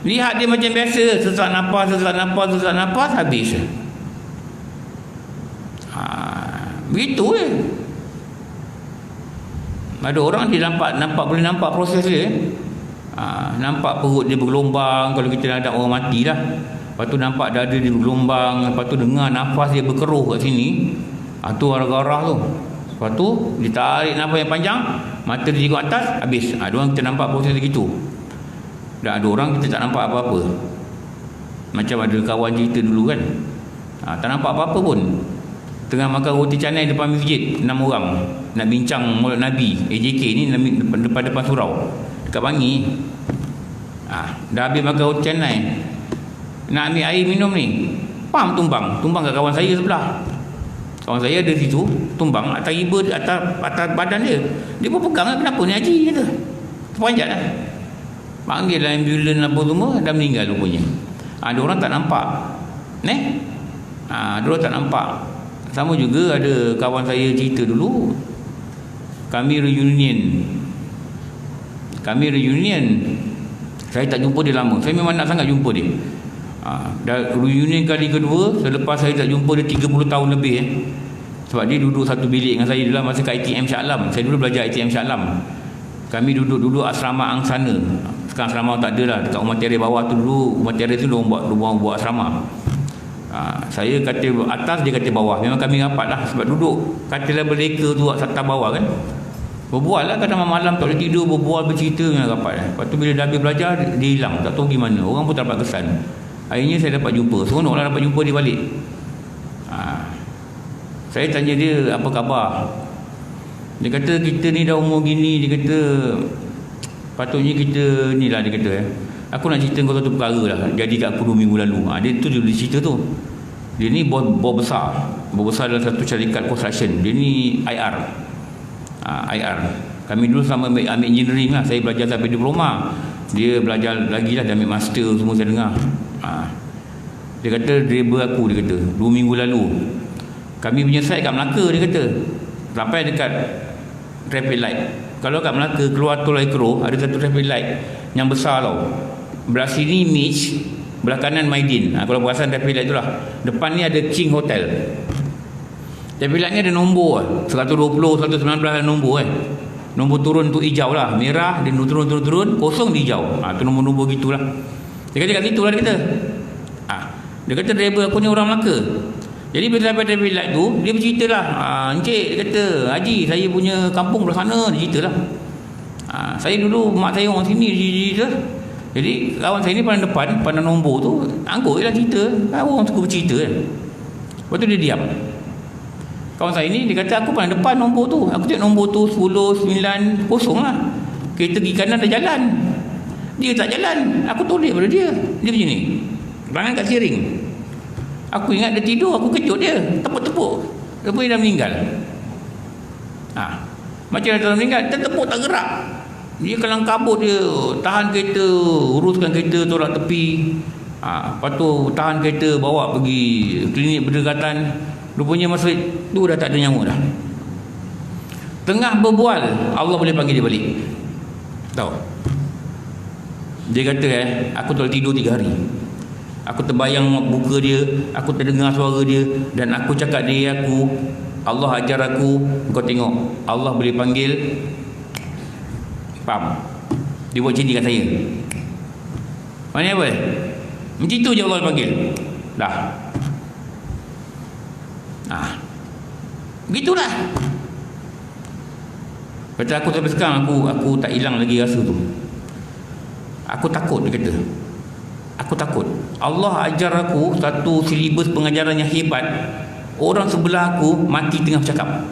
Lihat dia macam biasa, sesak nafas, habis. Begitu ada orang dia boleh nampak proses dia. Nampak perut dia bergelombang kalau kita ada orang mati lah. Lepas tu nampak dada dia bergelombang, lepas tu dengar nafas dia berkeruh kat sini. Tu arah-arah tu. Lepas tu ditarik nafas yang panjang, mata dia tengok atas, habis. Ada orang kita nampak proses begitu. Dan ada orang kita tak nampak apa-apa. Macam ada kawan cerita dulu kan, tak nampak apa-apa pun. Tengah makan roti canai depan masjid, 6 orang nak bincang Maulid Nabi AJK ni depan surau dekat Bangi. Dah habis makan roti canai, nak ambil air minum ni, tumbang kat kawan saya sebelah. Kawan saya ada situ, tumbang atas riba, atas badan dia. Dia pun pegang, kenapa ni Haji, kata. Terpanjat lah. Panggil lah ambulans apa semua, dah meninggal rupanya. Ada orang tak nampak. Ada orang tak nampak. Sama juga ada kawan saya cerita dulu, kami reunion. Saya tak jumpa dia lama. Saya memang nak sangat jumpa dia. Dah reunion kali kedua selepas saya tak jumpa dia 30 tahun lebih. Sebab dia duduk satu bilik dengan saya dalam masa kat ITM Shah Alam. Saya dulu belajar ITM Shah Alam. Kami duduk asrama Angsana. Sekarang asrama tak ada lah. Dekat Rumah Tiara bawah tu dulu, Rumah Tiara tu diorang buat asrama. Saya katil atas, dia katil bawah. Memang kami rapat lah sebab duduk katil berleka tu atas bawah kan. Berbual lah kadang malam tak boleh tidur, berbual bercerita dengan rapat. Lepas tu bila dah habis belajar, dia hilang, tak tahu gimana. Orang pun tak dapat kesan. Akhirnya saya dapat jumpa. Seronok lah dapat jumpa dia balik. Saya tanya dia apa khabar. Dia kata kita ni dah umur gini. Dia kata patutnya kita ni lah, dia kata aku nak cerita kau satu perkara lah, jadi kat aku 2 minggu lalu. Dia tu dia cerita tu. Dia ni bos besar dalam satu syarikat construction. Dia ni IR. Kami dulu sama ambil engineering lah. Saya belajar sampai diploma. Dia belajar lagi lah, dia ambil master semua saya dengar. Dia kata driver aku, dia kata 2 minggu lalu kami punya site kat Melaka, dia kata sampai dekat traffic light. Kalau kat Melaka keluar tol Aikro, ada satu traffic light yang besar tau. Belah sini Mitch, belah kanan Maidin. Kalau perasan traffic light tu lah. Depan ni ada King Hotel. Traffic light ni ada nombor 120, 119 ada nombor Nombor turun tu hijau lah, merah, dia turun, kosong di hijau. Tu nombor-nombor gitulah. Dia kata kat situ lah dia kata. Dia kata driver aku ni orang Melaka. Jadi bila sampai traffic light tu, dia bercerita lah. Encik, dia kata Haji, saya punya kampung belah sana. Dia cerita lah. Saya dulu, mak saya orang sini. Jadi kawan saya ni pandang depan, pandang nombor tu, anggur je lah cerita. Orang suka bercerita kan. Lepas tu dia diam. Kawan saya ni dia kata aku pandang depan nombor tu. Aku tengok nombor tu 10, 9, kosong lah. Kereta pergi kanan dah jalan. Dia tak jalan. Aku toleh pada dia. Dia macam ni, tangan kat steering. Aku ingat dia tidur, aku kejut dia, tepuk-tepuk. Lepas dia dah meninggal. Macam dia dah meninggal, tertepuk tak gerak. Dia kelang kabut dia, tahan kereta, uruskan kereta tolak tepi. Lepas tu tahan kereta, bawa pergi klinik berdekatan. Rupanya masa tu dah tak ada nyawa dah. Tengah berbual, Allah boleh panggil dia balik. Tahu? Dia kata aku tak boleh tidur 3 hari. Aku terbayang muka dia, aku terdengar suara dia, dan aku cakap dia aku, Allah ajar aku, kau tengok, Allah boleh panggil. Faham? Dia buat cinta kat saya. Mana apa? Macam itu je Allah panggil. Dah. Begitulah. Kata aku sampai sekarang aku tak hilang lagi rasa tu. Aku takut, dia kata. Aku takut. Allah ajar aku satu silibus pengajaran yang hebat. Orang sebelah aku mati tengah bercakap.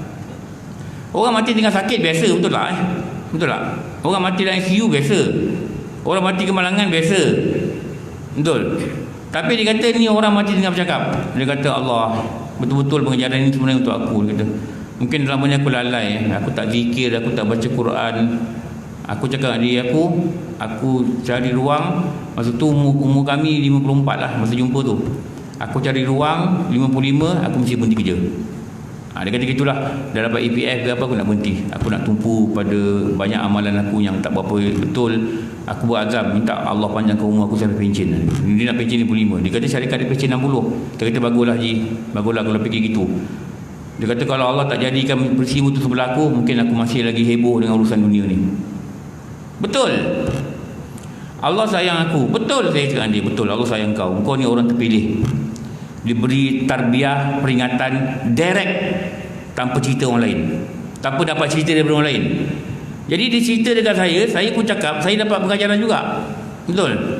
Orang mati tengah sakit biasa, betul tak? Betul tak? Orang mati dalam ICU biasa. Orang mati kemalangan biasa. Betul. Tapi dia kata ni orang mati tengah bercakap. Dia kata Allah, betul-betul pengajaran ini sebenarnya untuk aku. Dia kata, mungkin dalam banyak aku lalai, aku tak zikir, aku tak baca Quran. Aku cakap dengan diri aku cari ruang. Masa tu umur kami 54 lah masa jumpa tu. Aku cari ruang 55, aku mesti berhenti kerja. Dia kata gitulah. Dah dapat EPF ke apa, aku nak berhenti. Aku nak tumpu pada banyak amalan aku yang tak berapa betul. Aku berazam minta Allah panjangkan umur aku sampai pencen. Dia nak pencen 55. Dia kata syarikat dia pencen 60. Dia kata baguslah Ji, baguslah kalau fikir gitu. Dia kata kalau Allah tak jadikan peristiwa tu sebelah aku, mungkin aku masih lagi heboh dengan urusan dunia ni. Betul. Allah sayang aku. Betul saya cakap dia. Betul Allah sayang kau. Kau ni orang terpilih. Diberi tarbiyah, peringatan direct tanpa cerita orang lain. Tanpa dapat cerita daripada orang lain. Jadi dia cerita dekat saya pun cakap, saya dapat pengajaran juga. Betul.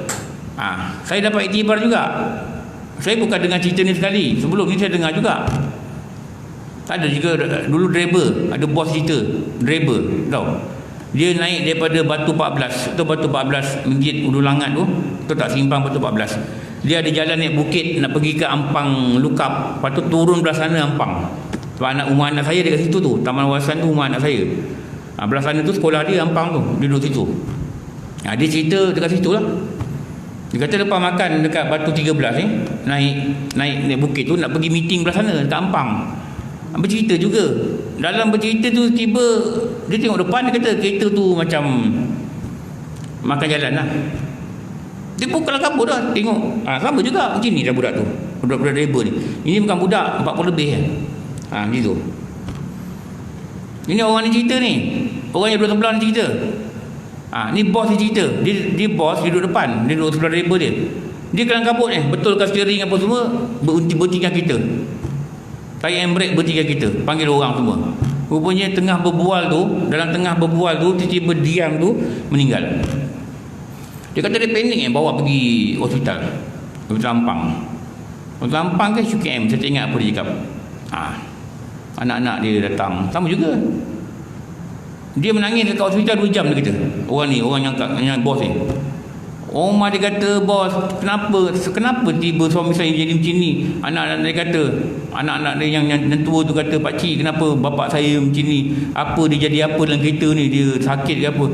Saya dapat iktibar juga. Saya bukan dengar cerita ni sekali. Sebelum ni saya dengar juga. Ada juga dulu driver, ada bos cerita, driver, tahu. Dia naik daripada Batu 14 atau Batu 14 Masjid Ulu Langat tu tak simpang Batu 14. Dia ada jalan naik bukit nak pergi ke Ampang Lukap. Lepas tu turun belah sana Ampang. Sebab rumah anak saya dekat situ tu. Taman Wawasan tu rumah anak saya. Belah sana tu sekolah dia Ampang tu. Dia duduk situ. Dia cerita dekat situ lah. Dia kata lepas makan dekat Batu 13 ni, naik bukit tu nak pergi meeting belah sana dekat Ampang. Bercerita juga. Dalam bercerita tu tiba dia tengok depan, dia kata kereta tu macam makan jalan lah. Dia pun kalau kabur dah tengok. Sama juga macam ni dah budak tu. Budak-budak driver ni. Ini bukan budak 40 lebih kan. Gitu. Ini orang ni cerita ni. Orang yang duduk sebelah ni cerita. Ni bos dia cerita. Dia bos, dia duduk depan. Dia duduk sebelah driver dia. Dia kelang kabut betulkan steering apa semua, berhentikan kita. Tarik handbrake, berhentikan kita. Panggil orang semua. Rupanya tengah berbual tu, dalam tengah berbual tu, tiba-tiba diam tu, meninggal. Dia kata dia panik bawa pergi hospital. Hospital Ampang. Hospital Ampang ke UKM, saya tak ingat apa dia cakap. Anak-anak dia datang. Sama juga. Dia menangis dekat hospital 2 jam dia kata. Orang ni, orang yang bos ni. Omar dia kata, bos, kenapa tiba suami saya jadi macam ni? Anak-anak dia kata, anak-anak dia yang tua tu kata, pakcik, kenapa bapak saya macam ni? Apa dia jadi apa dalam kereta ni? Dia sakit ke apa?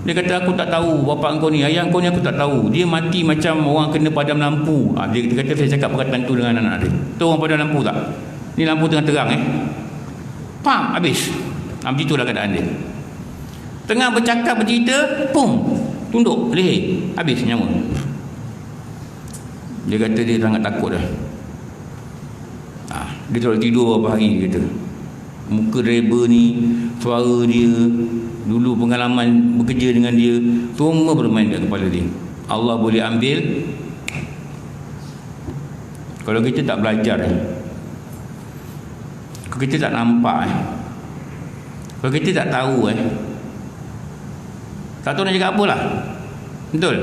Dia kata, aku tak tahu bapak kau ni, ayah kau ni aku tak tahu. Dia mati macam orang kena padam lampu. Dia kata, saya cakap perkataan tu dengan anak-anak dia. Tu orang padam lampu tak? Ni lampu tengah terang Pam, habis. Begitulah keadaan dia. Tengah bercakap bercerita, pum, tunduk leher, habis nyawa. Dia kata dia sangat takut dah. Dia tak tidur beberapa hari. Dia kata muka driver ni, suara dia, dulu pengalaman bekerja dengan dia, semua bermain kat kepala dia. Allah boleh ambil kalau kita tak belajar, kalau kita tak nampak, kalau kita tak tahu, tak tahu nak cakap apalah. Betul.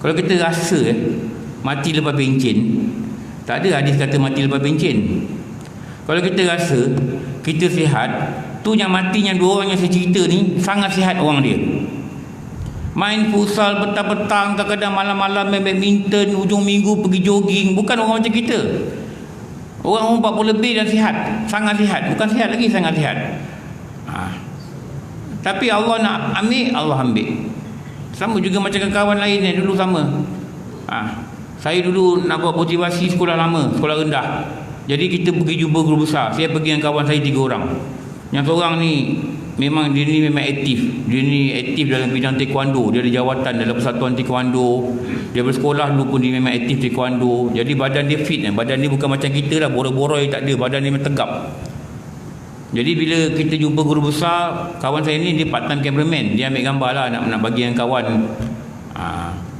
Kalau kita rasa mati lepas bencin, tak ada hadis kata mati lepas bencin. Kalau kita rasa kita sihat, tu yang mati yang 2 orang yang saya cerita ni sangat sihat orang dia. Main futsal petang-petang, kadang-kadang malam-malam main badminton, hujung minggu pergi jogging. Bukan orang macam kita. Orang 40 lebih dan sihat, sangat sihat. Bukan sihat lagi, sangat sihat. Tapi Allah nak ambil, Allah ambil. Sama juga macam kawan lain yang dulu sama. Saya dulu nak buat motivasi sekolah lama, sekolah rendah. Jadi kita pergi jumpa guru besar. Saya pergi dengan kawan saya 3 orang. Yang seorang ni memang dia ni memang aktif. Dia ni aktif dalam bidang taekwondo. Dia ada jawatan dalam persatuan taekwondo. Dia bersekolah dulu pun dia memang aktif taekwondo. Jadi badan dia fit. Badan dia bukan macam kita lah, boroi-boroi tak ada. Badan dia memang tegap. Jadi bila kita jumpa guru besar, kawan saya ni dia part time cameraman. Dia ambil gambar lah, nak bagi dengan kawan.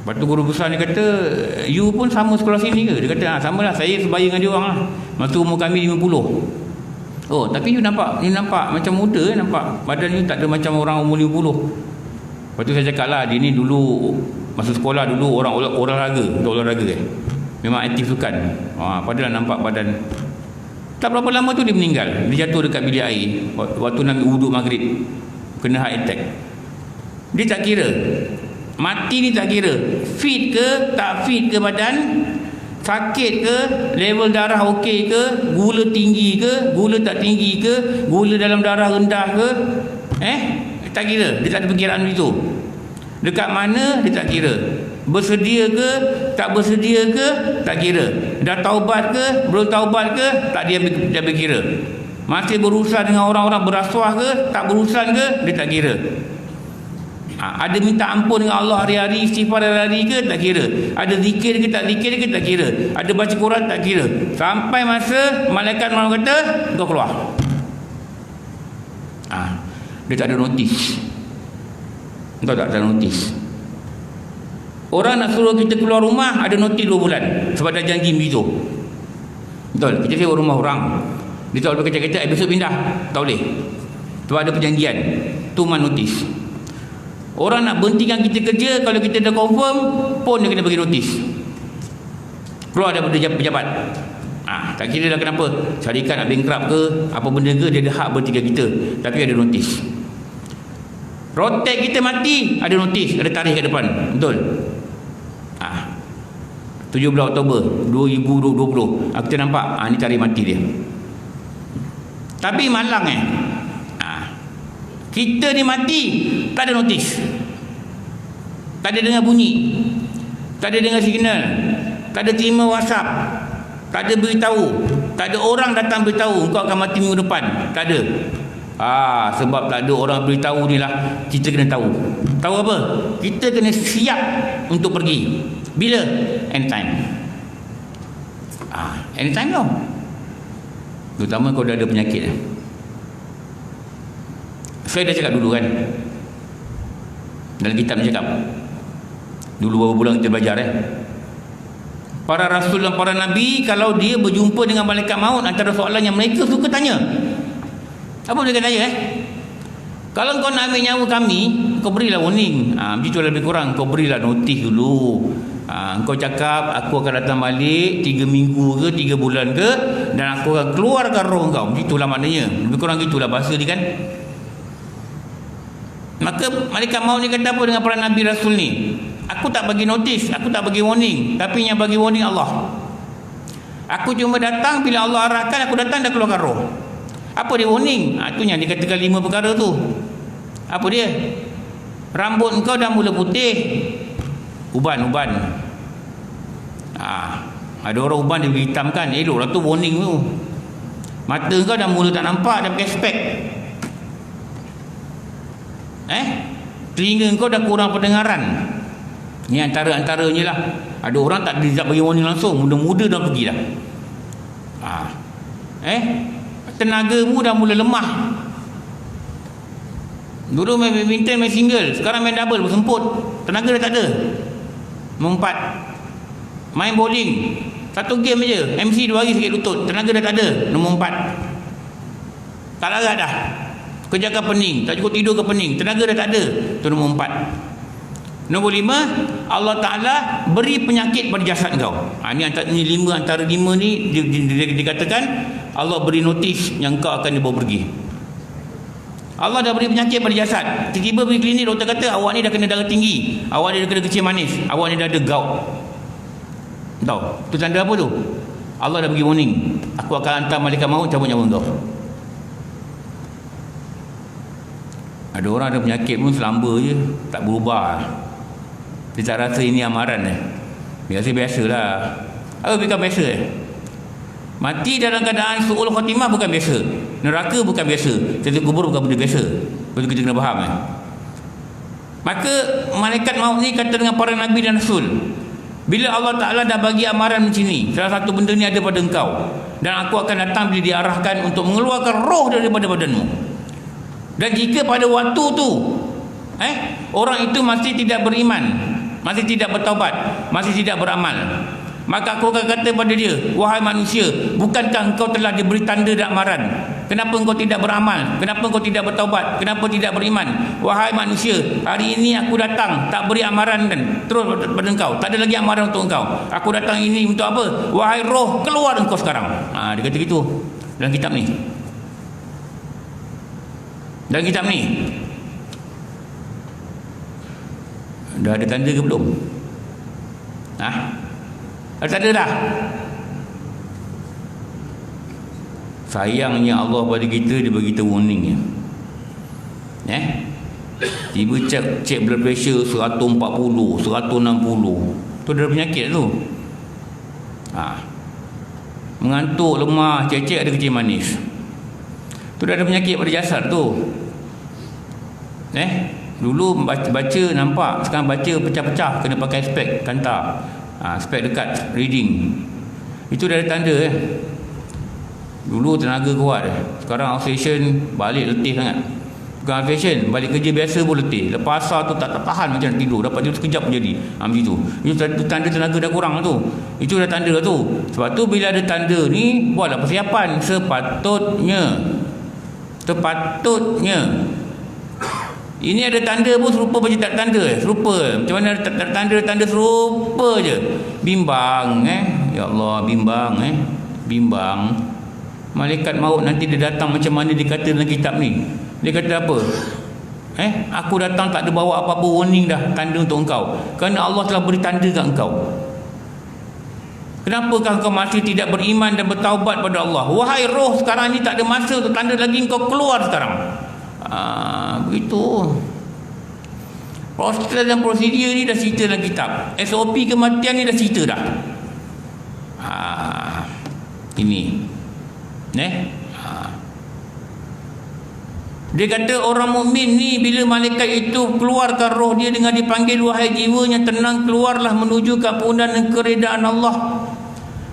Lepas tu guru besar ni kata, you pun sama sekolah sini ke? Dia kata, sama lah, saya sebaya dengan dia orang lah. Masa umur kami 50. Oh, tapi you nampak macam muda, nampak badan you tak ada macam orang umur 50. Lepas tu saya cakap lah, dia ni dulu masa sekolah dulu orang olahraga, untuk olahraga memang aktif sukan. Padahal nampak badan. Tak berapa lama tu dia meninggal. Dia jatuh dekat bilik air waktu Nabi wuduk maghrib, kena heart attack. Dia tak kira mati ni, tak kira fit ke tak fit ke badan, sakit ke, level darah okey ke, gula tinggi ke, gula tak tinggi ke, gula dalam darah rendah ke, tak kira. Dia tak ada perkiraan itu. Dekat mana dia tak kira. Bersedia ke tak bersedia ke tak kira. Dah taubat ke belum taubat ke tak dia berkira. Masih berurusan dengan orang-orang berasuah ke tak berurusan ke dia tak kira. Ada minta ampun dengan Allah hari-hari, istighfar hari-hari ke tak kira. Ada zikir ke tak zikir ke tak kira. Ada baca Quran tak kira. Sampai masa malaikat maut kata kau keluar. Dia tak ada notis. Entah tak ada notis. Orang nak suruh kita keluar rumah ada notis 2 bulan sebab dah janji begitu. Betul, kita sewa rumah orang, dia tak boleh kecek-kecek besok pindah, tak boleh. Sebab ada perjanjian. Tu man notis. Orang nak berhentikan kita kerja, kalau kita dah confirm pun dia kena bagi notis. Keluar daripada pejabat. Tak kira dah kenapa, syarikat nak bankrupt ke apa benda ke, dia ada hak berhentikan kita, tapi ada notis. Rotek kita mati ada notis, ada tarikh kat depan. Betul. 17 Oktober 2020 kita nampak ni tarikh mati dia. Tapi malang kita ni mati tak ada notis, tak ada dengar bunyi, tak ada dengar signal, tak ada terima WhatsApp, tak ada beritahu, tak ada orang datang beritahu kau akan mati minggu depan, tak ada. Sebab tak ada orang beritahu ni lah, kita kena tahu. Tahu apa? Kita kena siap untuk pergi. Bila? Anytime. Anytime tau. Terutama kalau dah ada penyakit. Saya dah cakap dulu kan, dalam kitab ni cakap dulu beberapa bulan kita belajar para rasul dan para nabi, kalau dia berjumpa dengan malaikat maut, antara soalan yang mereka suka tanya, apa mereka tanya kalau kau nak ambil nyawa kami, kau berilah warning. Begitu lebih kurang, kau berilah notis dulu. Kau cakap aku akan datang balik 3 minggu ke 3 bulan ke, dan aku akan keluarkan roh kau. Begitulah maknanya, lebih kurang gitulah bahasa dia kan. Maka malaikat maut ni kata apa dengan para nabi rasul ni? Aku tak bagi notis, aku tak bagi warning, tapi yang bagi warning Allah. Aku cuma datang bila Allah arahkan, aku datang dah keluarkan roh. Apa dia warning? Itu yang dikatakan 5 perkara tu. Apa dia? Rambut kau dah mula putih, uban. Ada orang uban dia hitamkan, eloklah tu warning tu. Mata kau dah mula tak nampak, dah pakai spek. Telinga kau dah kurang pendengaran. Ni antara-antaranya lah. Ada orang tak dijak bagi warning langsung, muda-muda dah pergi dah. Tenagamu dah mula lemah. Dulu main badminton, main single, sekarang main double, bersemput, tenaga dah tak ada. Mengumpat. Main bowling, 1 game je, MC 2 hari sakit lutut, tenaga dah tak ada. Nombor 4, tak larat dah, kerja ke pening, tak cukup tidur ke pening, tenaga dah tak ada. Itu nombor 4. Nombor 5, Allah Ta'ala beri penyakit pada jasad kau. Ini 5 antara 5 ni dikatakan Allah beri notis yang kau akan dibawa pergi. Allah dah beri penyakit pada jasad. Tiba-tiba pergi klinik, doktor kata awak ni dah kena darah tinggi, awak ni dah kena kecil manis, awak ni dah ada gout. Tahu? Itu tanda apa tu? Allah dah bagi warning, aku akan hantar malaikat maut cabut nyawa kau. Ada orang ada penyakit pun selamba je, tak berubah. Dia tak rasa ini amaran biasa-biasalah. Apa bukan biasa Mati dalam keadaan su'ul khatimah bukan biasa. Neraka bukan biasa. Setiap kubur bukan benda biasa. Betul kita kena faham Maka malaikat maut ni kata dengan para nabi dan rasul, bila Allah Ta'ala dah bagi amaran macam ni, salah satu benda ni ada pada engkau, dan aku akan datang bila diarahkan untuk mengeluarkan roh daripada badanmu. Dan jika pada waktu tu orang itu masih tidak beriman, masih tidak bertaubat, masih tidak beramal, maka aku akan kata pada dia, wahai manusia, bukankah engkau telah diberi tanda dan amaran Kenapa engkau tidak beramal? Kenapa engkau tidak bertaubat? Kenapa tidak beriman? Wahai manusia, hari ini aku datang tak beri amaran dan terus pada engkau. Tak ada lagi amaran untuk engkau. Aku datang ini untuk apa? Wahai roh, keluar engkau sekarang. Dia kata gitu dalam kitab ni. Dalam kitab ni dah ada tanda ke belum? Dah tanda dah. Sayangnya Allah pada kita, dia bagi kita warning. Tiba cek blood pressure 140, 160. Tu ada penyakit tu. Mengantuk, lemah, cek ada kencing manis. Tu dah ada penyakit pada jasad tu. Dulu baca nampak, sekarang baca pecah-pecah, kena pakai spek kanta. Spek dekat reading. Itu dah ada tanda. Dulu tenaga kuat, sekarang outstation balik letih sangat. Bukan outstation, balik kerja biasa pun letih. Lepas asar tu tak tahan macam tidur, dapat tidur sekejap pun jadi. Macam tu. Itu tanda tenaga dah kurang tu. Itu dah tanda tu. Sebab tu bila ada tanda ni, buatlah persiapan sepatutnya. Ini ada tanda pun serupa macam tak tanda. Serupa. Macam mana tanda serupa je. Bimbang Ya Allah, bimbang. Malaikat maut nanti dia datang macam mana dikata dalam kitab ni. Dia kata apa? Aku datang tak ada bawa apa-apa warning dah, tanda untuk engkau. Kerana Allah telah beri tanda kat engkau. Kenapakah engkau masih tidak beriman dan bertaubat pada Allah? Wahai roh, sekarang ni tak ada masa untuk tanda lagi, engkau keluar sekarang. Begitu. Proses dan prosedur ni dah cerita dalam kitab. SOP kematian ni dah cerita dah. Ini. Dia kata orang mukmin ni bila malaikat itu keluarkan roh dia dengan dipanggil wahai jiwanya tenang, keluarlah menuju keampunan dan keredaan Allah.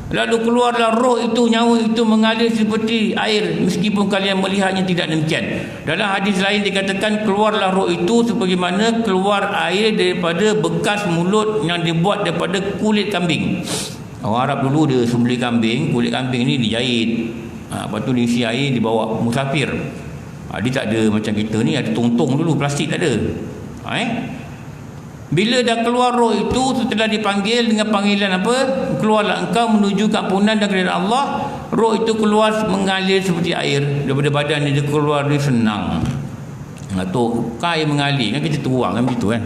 Lalu keluarlah roh itu, nyawa itu mengalir seperti air meskipun kalian melihatnya tidak demikian. Dalam hadis lain dikatakan keluarlah roh itu sebagaimana keluar air daripada bekas mulut yang dibuat daripada kulit kambing. Orang Arab dulu dia sembelih kambing, kulit kambing ni dijahit. Lepas tu diisi air, dibawa musafir. Dia tak ada macam kita ni ada tongtong dulu, plastik tak ada. Bila dah keluar roh itu, setelah dipanggil dengan panggilan apa? Keluarlah engkau menuju keampunan dan keredaan Allah. Roh itu keluar mengalir seperti air daripada badan dia keluar, dia senang. Tu air mengalir kan, kita tuang kan begitu kan.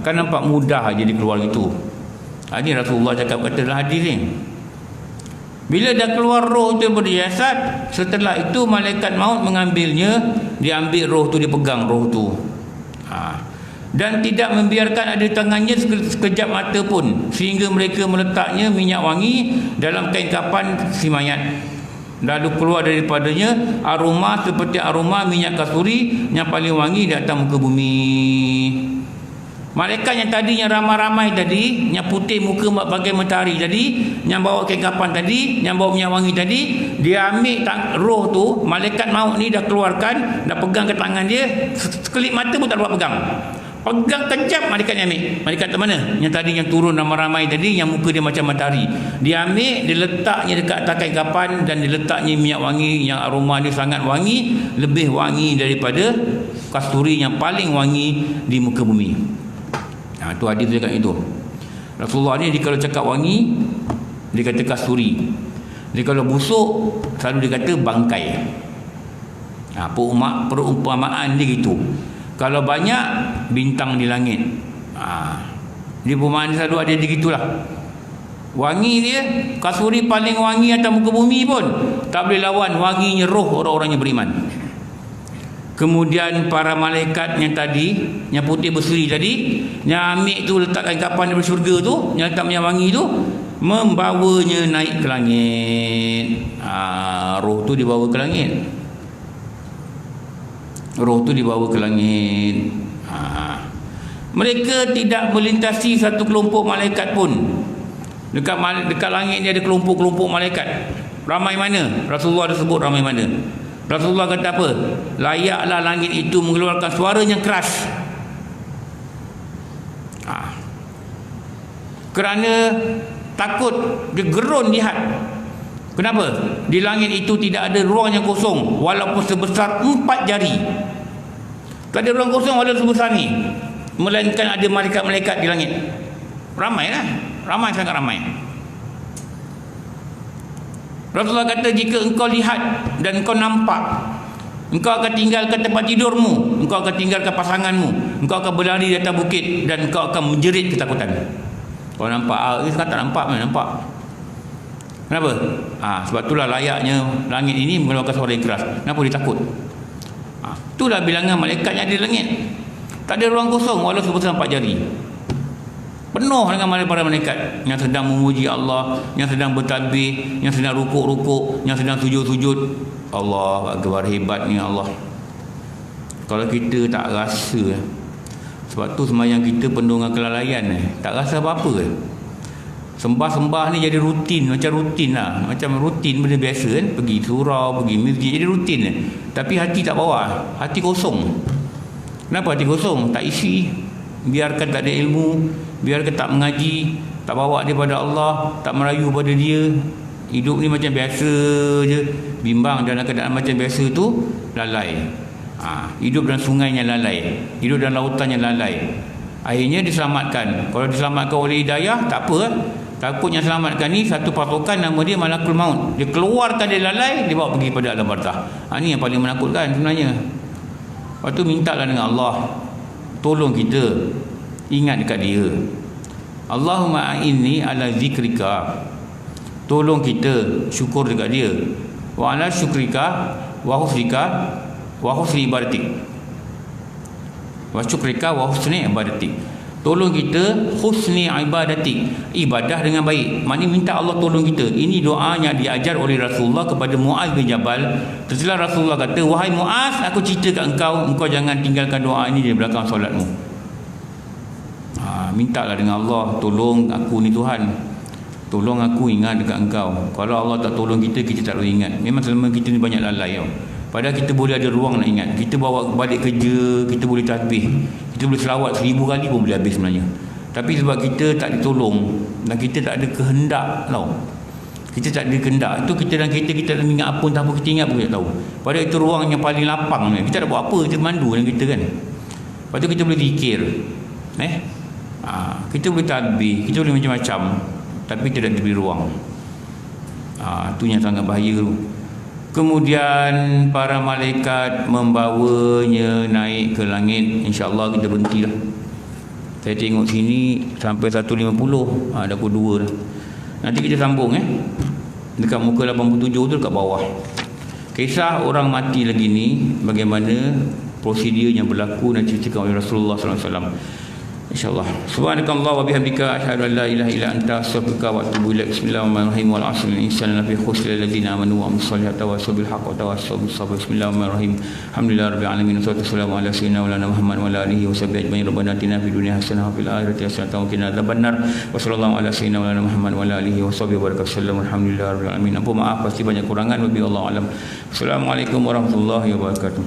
Kan nampak mudah aja dia keluar gitu. Ini Rasulullah cakap kata dalam hadis ni. Bila dah keluar roh itu berjasad, setelah itu malaikat maut mengambilnya, diambil roh tu, dipegang roh tu. Dan tidak membiarkan ada tangannya sekejap mata pun, sehingga mereka meletaknya minyak wangi dalam kain kapan si mayat. Lalu keluar daripadanya aroma seperti aroma minyak kasturi yang paling wangi di atas muka bumi. Malaikat yang tadinya ramai-ramai tadi, yang putih muka bagai matahari tadi, yang bawa kain kapan tadi, yang bawa minyak wangi tadi, dia ambil roh tu, malaikat maut ni dah keluarkan, dah pegang ke tangan dia, sekelip mata pun tak dapat pegang. Pegang kejap, malaikat ni ambil. Malaikat tu mana? Yang tadi yang turun ramai-ramai tadi, yang muka dia macam matahari. Dia ambil, dia letaknya dekat atas kain kapan, dan dia letaknya minyak wangi yang aroma dia sangat wangi, lebih wangi daripada kasturi yang paling wangi di muka bumi. Tu hadis dia cakap itu. Rasulullah ni dia kalau cakap wangi, dia kata kasturi. Dia kalau busuk, selalu dia kata bangkai. Perumpamaan dia gitu. Kalau banyak, bintang di langit. Dia perumpamaan dia selalu ada begitulah. Wangi dia, kasturi paling wangi atas muka bumi pun tak boleh lawan wanginya roh orang-orang yang beriman. Kemudian para malaikat yang tadi, yang putih berseri tadi, yang ambil tu letakkan kapan daripada syurga tu, yang letak minyak wangi tu, membawanya naik ke langit. Roh tu dibawa ke langit. Roh tu dibawa ke langit. Mereka tidak melintasi satu kelompok malaikat pun. Dekat langit ni ada kelompok-kelompok malaikat. Ramai mana? Rasulullah ada sebut ramai mana. Rasulullah kata apa? Layaklah langit itu mengeluarkan suara yang keras. Kerana takut, dia gerun lihat Kenapa? Di langit itu tidak ada ruang yang kosong walaupun sebesar 4 jari. Tak ada ruang kosong walaupun sebesar ni, melainkan ada malaikat-malaikat di langit. Ramai lah, ramai, sangat ramai. Rasulullah kata, jika engkau lihat dan engkau nampak, engkau akan tinggalkan tempat tidurmu, engkau akan tinggalkan pasanganmu, engkau akan berlari di atas bukit dan engkau akan menjerit ketakutan. Kau nampak, sekarang tak nampak, mana nampak? Kenapa? Sebab itulah layaknya langit ini mengeluarkan suara yang keras. Kenapa dia takut? Itulah bilangan malaikat yang ada di langit. Tak ada ruang kosong walau sebesar 4 jari. Penuh dengan para malaikat yang sedang memuji Allah, yang sedang bertasbih, yang sedang rukuk-rukuk, yang sedang sujud-sujud. Allah Akbar, hebatnya Allah. Kalau kita tak rasa, sebab tu sembahyang kita penuh dengan kelalaian, tak rasa apa-apa ke? Sembah-sembah ni jadi rutin, macam rutin lah, macam rutin benda biasa kan, pergi surau, pergi masjid, jadi rutin. Tapi hati tak bawa, hati kosong. Kenapa hati kosong? Tak isi. Biarkan tak ada ilmu, biarkan tak mengaji, tak bawa dia pada Allah, tak merayu pada dia. Hidup ni macam biasa je, bimbang dalam keadaan macam biasa tu, lalai. Hidup dalam sungainya lalai, hidup dalam lautannya lalai. Akhirnya diselamatkan. Kalau diselamatkan oleh hidayah, tak apa. Takut yang selamatkan ni satu pasukan, nama dia malakul maut. Dia keluarkan dia lalai, dia bawa pergi pada alam barzah. Ini yang paling menakutkan sebenarnya. Lepas tu mintalah dengan Allah, tolong kita, ingat dekat dia. Allahumma a'inni ala zikrika, tolong kita syukur dekat dia. Wa ala syukrika wa husnika wa husni ibadatik. Wa syukrika wa husni ibadatik. Tolong kita husni ibadatik, ibadah dengan baik. Maknanya minta Allah tolong kita. Ini doa yang diajar oleh Rasulullah kepada Muaz bin Jabal. Setelah Rasulullah kata, wahai Muaz, aku cerita kat engkau jangan tinggalkan doa ini di belakang solatmu. Mintalah dengan Allah, tolong aku ni Tuhan, tolong aku ingat dekat engkau. Kalau Allah tak tolong kita, kita tak boleh ingat. Memang selama kita ni banyak lalai tau. Padahal kita boleh ada ruang nak ingat. Kita bawa balik kerja, kita boleh tasbih, kita boleh selawat 1000 kali pun boleh habis sebenarnya. Tapi sebab kita tak ditolong dan kita tak ada kehendak tau. Kita tak ada kehendak. Itu kita dalam kereta, kita nak ingat apa, entah apa kita ingat pun kita tahu. Padahal itu ruang yang paling lapang. Kita tak buat apa, kita mandu dalam kita kan. Lepas tu kita boleh zikir. Kita boleh tasbih, kita boleh macam-macam. Tapi tidak diberi ruang. Itu yang sangat bahaya tu. Kemudian para malaikat membawanya naik ke langit. InsyaAllah kita berhentilah. Saya tengok sini sampai 150. Dah pukul 2 dah. Nanti kita sambung dekat muka 87 tu, dekat bawah. Kisah orang mati lagi ni, bagaimana prosedur yang berlaku dan diceritakan oleh Rasulullah SAW. InsyaAllah. Subhanakallah wa bihamdika, asyhadu an la ilaha illa anta, astaghfiruka wa atubu ilaik. Bismillahirrahmanirrahim. Wal 'asri innal insana lafi khusr illa alladziina aamanu wa 'amilus solihati wa tawassaw bil haqqi wa tawassaw bis sabr. Bismillahirrahmanirrahim. Alhamdulillahirabbil alamin. Wassalatu wassalamu ala sayyidina wa Muhammad wa ala alihi wa sahbihi ajma'in. Rabbana atina fid dunya hasanah wa fil akhirati hasanah wa qina adzabannar. Wa sallallahu ala sayyidina wa Muhammad wa ala alihi wa sahbihi wa barakatuh. Alhamdulillahirabbil alamin. Ampun maaf pasti banyak kurangan, wabillahi alam. Assalamualaikum warahmatullahi wabarakatuh.